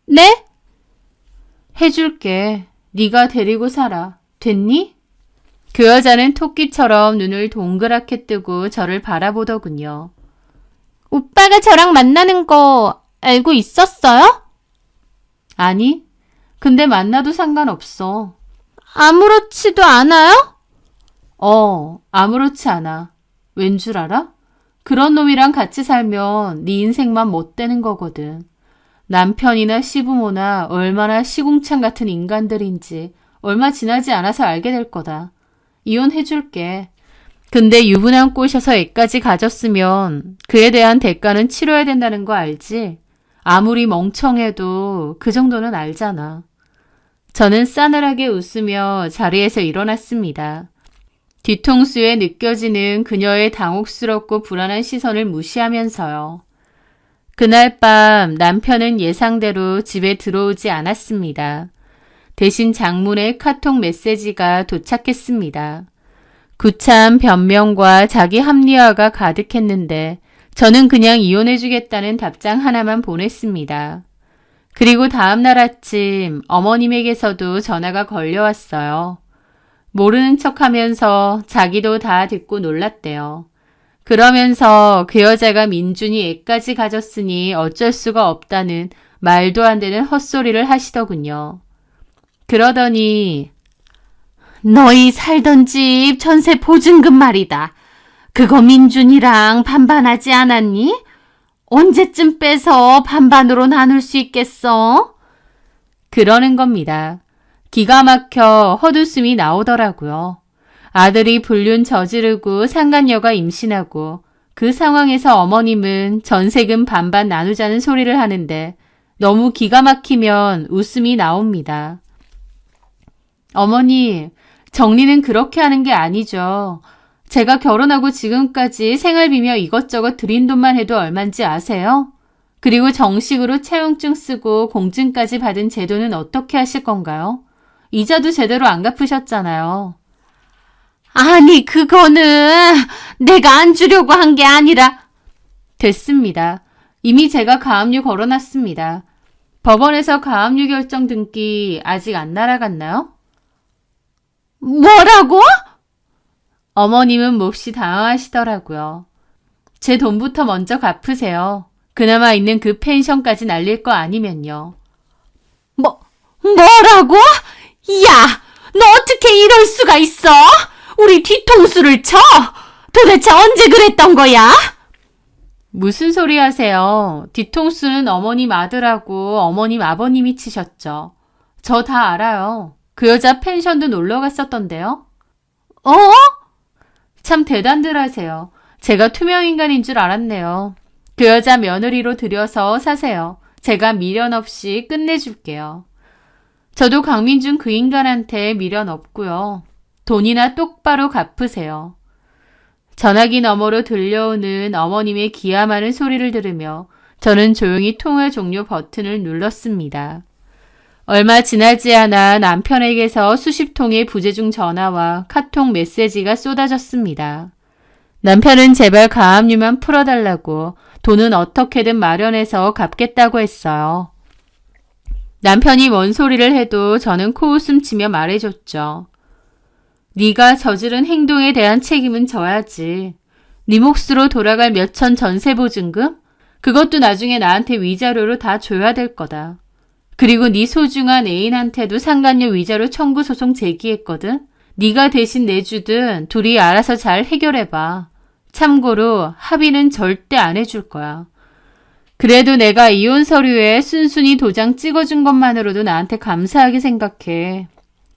네? 해줄게. 네가 데리고 살아. 됐니? 그 여자는 토끼처럼 눈을 동그랗게 뜨고 저를 바라보더군요. 오빠가 저랑 만나는 거 알고 있었어요? 아니, 근데 만나도 상관없어. 아무렇지도 않아요? 아무렇지 않아. 왠 줄 알아? 그런 놈이랑 같이 살면 네 인생만 못되는 거거든. 남편이나 시부모나 얼마나 시궁창 같은 인간들인지 얼마 지나지 않아서 알게 될 거다. 이혼해줄게. 근데 유부남 꼬셔서 애까지 가졌으면 그에 대한 대가는 치러야 된다는 거 알지? 아무리 멍청해도 그 정도는 알잖아. 저는 싸늘하게 웃으며 자리에서 일어났습니다. 뒤통수에 느껴지는 그녀의 당혹스럽고 불안한 시선을 무시하면서요. 그날 밤 남편은 예상대로 집에 들어오지 않았습니다. 대신 장문의 카톡 메시지가 도착했습니다. 구차한 변명과 자기 합리화가 가득했는데 저는 그냥 이혼해주겠다는 답장 하나만 보냈습니다. 그리고 다음날 아침 어머님에게서도 전화가 걸려왔어요. 모르는 척하면서 자기도 다 듣고 놀랐대요. 그러면서 그 여자가 민준이 애까지 가졌으니 어쩔 수가 없다는 말도 안 되는 헛소리를 하시더군요. 그러더니 너희 살던 집 전세 보증금 말이다. 그거 민준이랑 반반하지 않았니? 언제쯤 빼서 반반으로 나눌 수 있겠어? 그러는 겁니다. 기가 막혀 헛웃음이 나오더라고요. 아들이 불륜 저지르고 상간녀가 임신하고 그 상황에서 어머님은 전세금 반반 나누자는 소리를 하는데 너무 기가 막히면 웃음이 나옵니다. 어머니, 정리는 그렇게 하는 게 아니죠. 제가 결혼하고 지금까지 생활비며 이것저것 들인 돈만 해도 얼만지 아세요? 그리고 정식으로 채용증 쓰고 공증까지 받은 제 돈은 어떻게 하실 건가요? 이자도 제대로 안 갚으셨잖아요. 아니, 그거는 내가 안 주려고 한 게 아니라. 됐습니다. 이미 제가 가압류 걸어놨습니다. 법원에서 가압류 결정 등기 아직 안 날아갔나요? 뭐라고? 어머님은 몹시 당황하시더라고요. 제 돈부터 먼저 갚으세요. 그나마 있는 그 펜션까지 날릴 거 아니면요. 뭐라고? 야, 너 어떻게 이럴 수가 있어? 우리 뒤통수를 쳐? 도대체 언제 그랬던 거야? 무슨 소리 하세요? 뒤통수는 어머님 아들하고 어머님 아버님이 치셨죠. 저 다 알아요. 그 여자 펜션도 놀러 갔었던데요. 어? 참 대단들 하세요. 제가 투명인간인 줄 알았네요. 그 여자 며느리로 들여서 사세요. 제가 미련 없이 끝내줄게요. 저도 강민준 그 인간한테 미련 없고요. 돈이나 똑바로 갚으세요. 전화기 너머로 들려오는 어머님의 기아 많은 소리를 들으며 저는 조용히 통화 종료 버튼을 눌렀습니다. 얼마 지나지 않아 남편에게서 수십 통의 부재중 전화와 카톡 메시지가 쏟아졌습니다. 남편은 제발 가압류만 풀어달라고 돈은 어떻게든 마련해서 갚겠다고 했어요. 남편이 뭔 소리를 해도 저는 코웃음 치며 말해줬죠. 네가 저지른 행동에 대한 책임은 져야지. 네 몫으로 돌아갈 몇천 전세보증금? 그것도 나중에 나한테 위자료로 다 줘야 될 거다. 그리고 네 소중한 애인한테도 상간녀 위자료 청구 소송 제기했거든. 네가 대신 내주든 둘이 알아서 잘 해결해봐. 참고로 합의는 절대 안 해줄 거야. 그래도 내가 이혼 서류에 순순히 도장 찍어준 것만으로도 나한테 감사하게 생각해.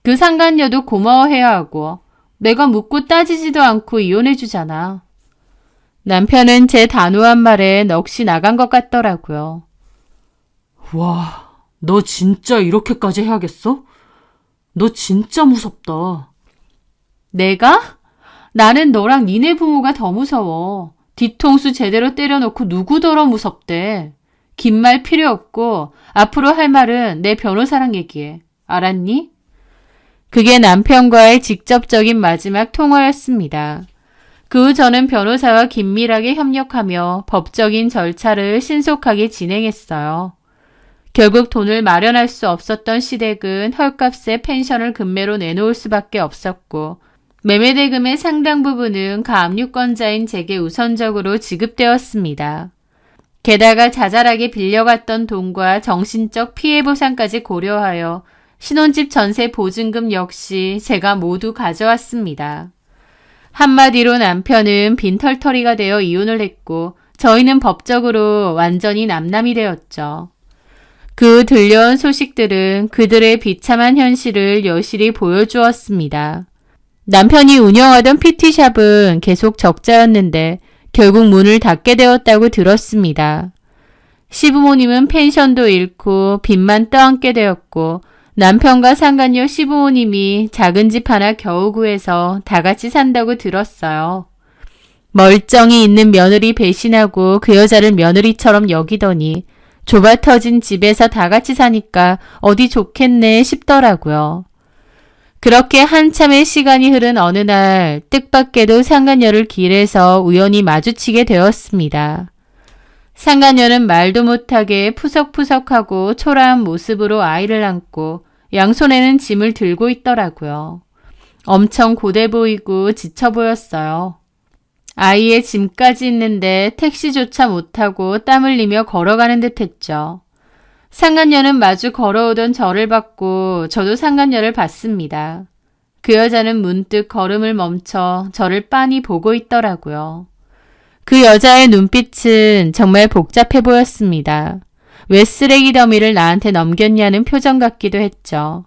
그 상간녀도 고마워해야 하고 내가 묻고 따지지도 않고 이혼해주잖아. 남편은 제 단호한 말에 넋이 나간 것 같더라고요. 와, 너 진짜 이렇게까지 해야겠어? 너 진짜 무섭다. 내가? 나는 너랑 니네 부모가 더 무서워. 뒤통수 제대로 때려놓고 누구더러 무섭대. 긴 말 필요 없고 앞으로 할 말은 내 변호사랑 얘기해. 알았니? 그게 남편과의 직접적인 마지막 통화였습니다. 그 후 저는 변호사와 긴밀하게 협력하며 법적인 절차를 신속하게 진행했어요. 결국 돈을 마련할 수 없었던 시댁은 헐값에 펜션을 금매로 내놓을 수밖에 없었고 매매대금의 상당 부분은 가압류권자인 제게 우선적으로 지급되었습니다. 게다가 자잘하게 빌려갔던 돈과 정신적 피해 보상까지 고려하여 신혼집 전세 보증금 역시 제가 모두 가져왔습니다. 한마디로 남편은 빈털터리가 되어 이혼을 했고 저희는 법적으로 완전히 남남이 되었죠. 그 들려온 소식들은 그들의 비참한 현실을 여실히 보여주었습니다. 남편이 운영하던 PT샵은 계속 적자였는데 결국 문을 닫게 되었다고 들었습니다. 시부모님은 펜션도 잃고 빚만 떠안게 되었고 남편과 상간녀 시부모님이 작은 집 하나 겨우 구해서 다 같이 산다고 들었어요. 멀쩡히 있는 며느리 배신하고 그 여자를 며느리처럼 여기더니 좁아 터진 집에서 다 같이 사니까 어디 좋겠네 싶더라고요. 그렇게 한참의 시간이 흐른 어느 날 뜻밖에도 상간녀를 길에서 우연히 마주치게 되었습니다. 상간녀는 말도 못하게 푸석푸석하고 초라한 모습으로 아이를 안고 양손에는 짐을 들고 있더라고요. 엄청 고돼 보이고 지쳐 보였어요. 아이의 짐까지 있는데 택시조차 못하고 땀 흘리며 걸어가는 듯 했죠. 상간녀는 마주 걸어오던 저를 봤고 저도 상간녀를 봤습니다. 그 여자는 문득 걸음을 멈춰 저를 빤히 보고 있더라고요. 그 여자의 눈빛은 정말 복잡해 보였습니다. 왜 쓰레기 더미를 나한테 넘겼냐는 표정 같기도 했죠.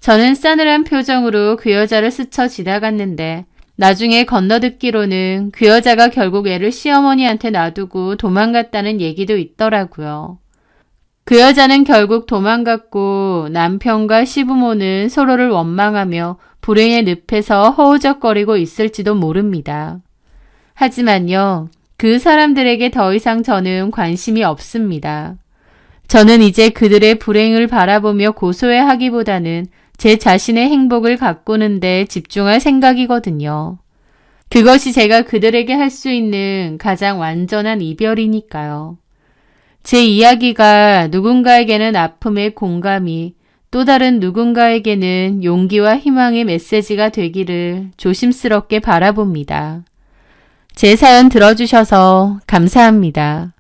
저는 싸늘한 표정으로 그 여자를 스쳐 지나갔는데 나중에 건너듣기로는 그 여자가 결국 애를 시어머니한테 놔두고 도망갔다는 얘기도 있더라고요. 그 여자는 결국 도망갔고 남편과 시부모는 서로를 원망하며 불행의 늪에서 허우적거리고 있을지도 모릅니다. 하지만요, 그 사람들에게 더 이상 저는 관심이 없습니다. 저는 이제 그들의 불행을 바라보며 고소해하기보다는 제 자신의 행복을 가꾸는 데 집중할 생각이거든요. 그것이 제가 그들에게 할 수 있는 가장 완전한 이별이니까요. 제 이야기가 누군가에게는 아픔의 공감이, 또 다른 누군가에게는 용기와 희망의 메시지가 되기를 조심스럽게 바라봅니다. 제 사연 들어주셔서 감사합니다.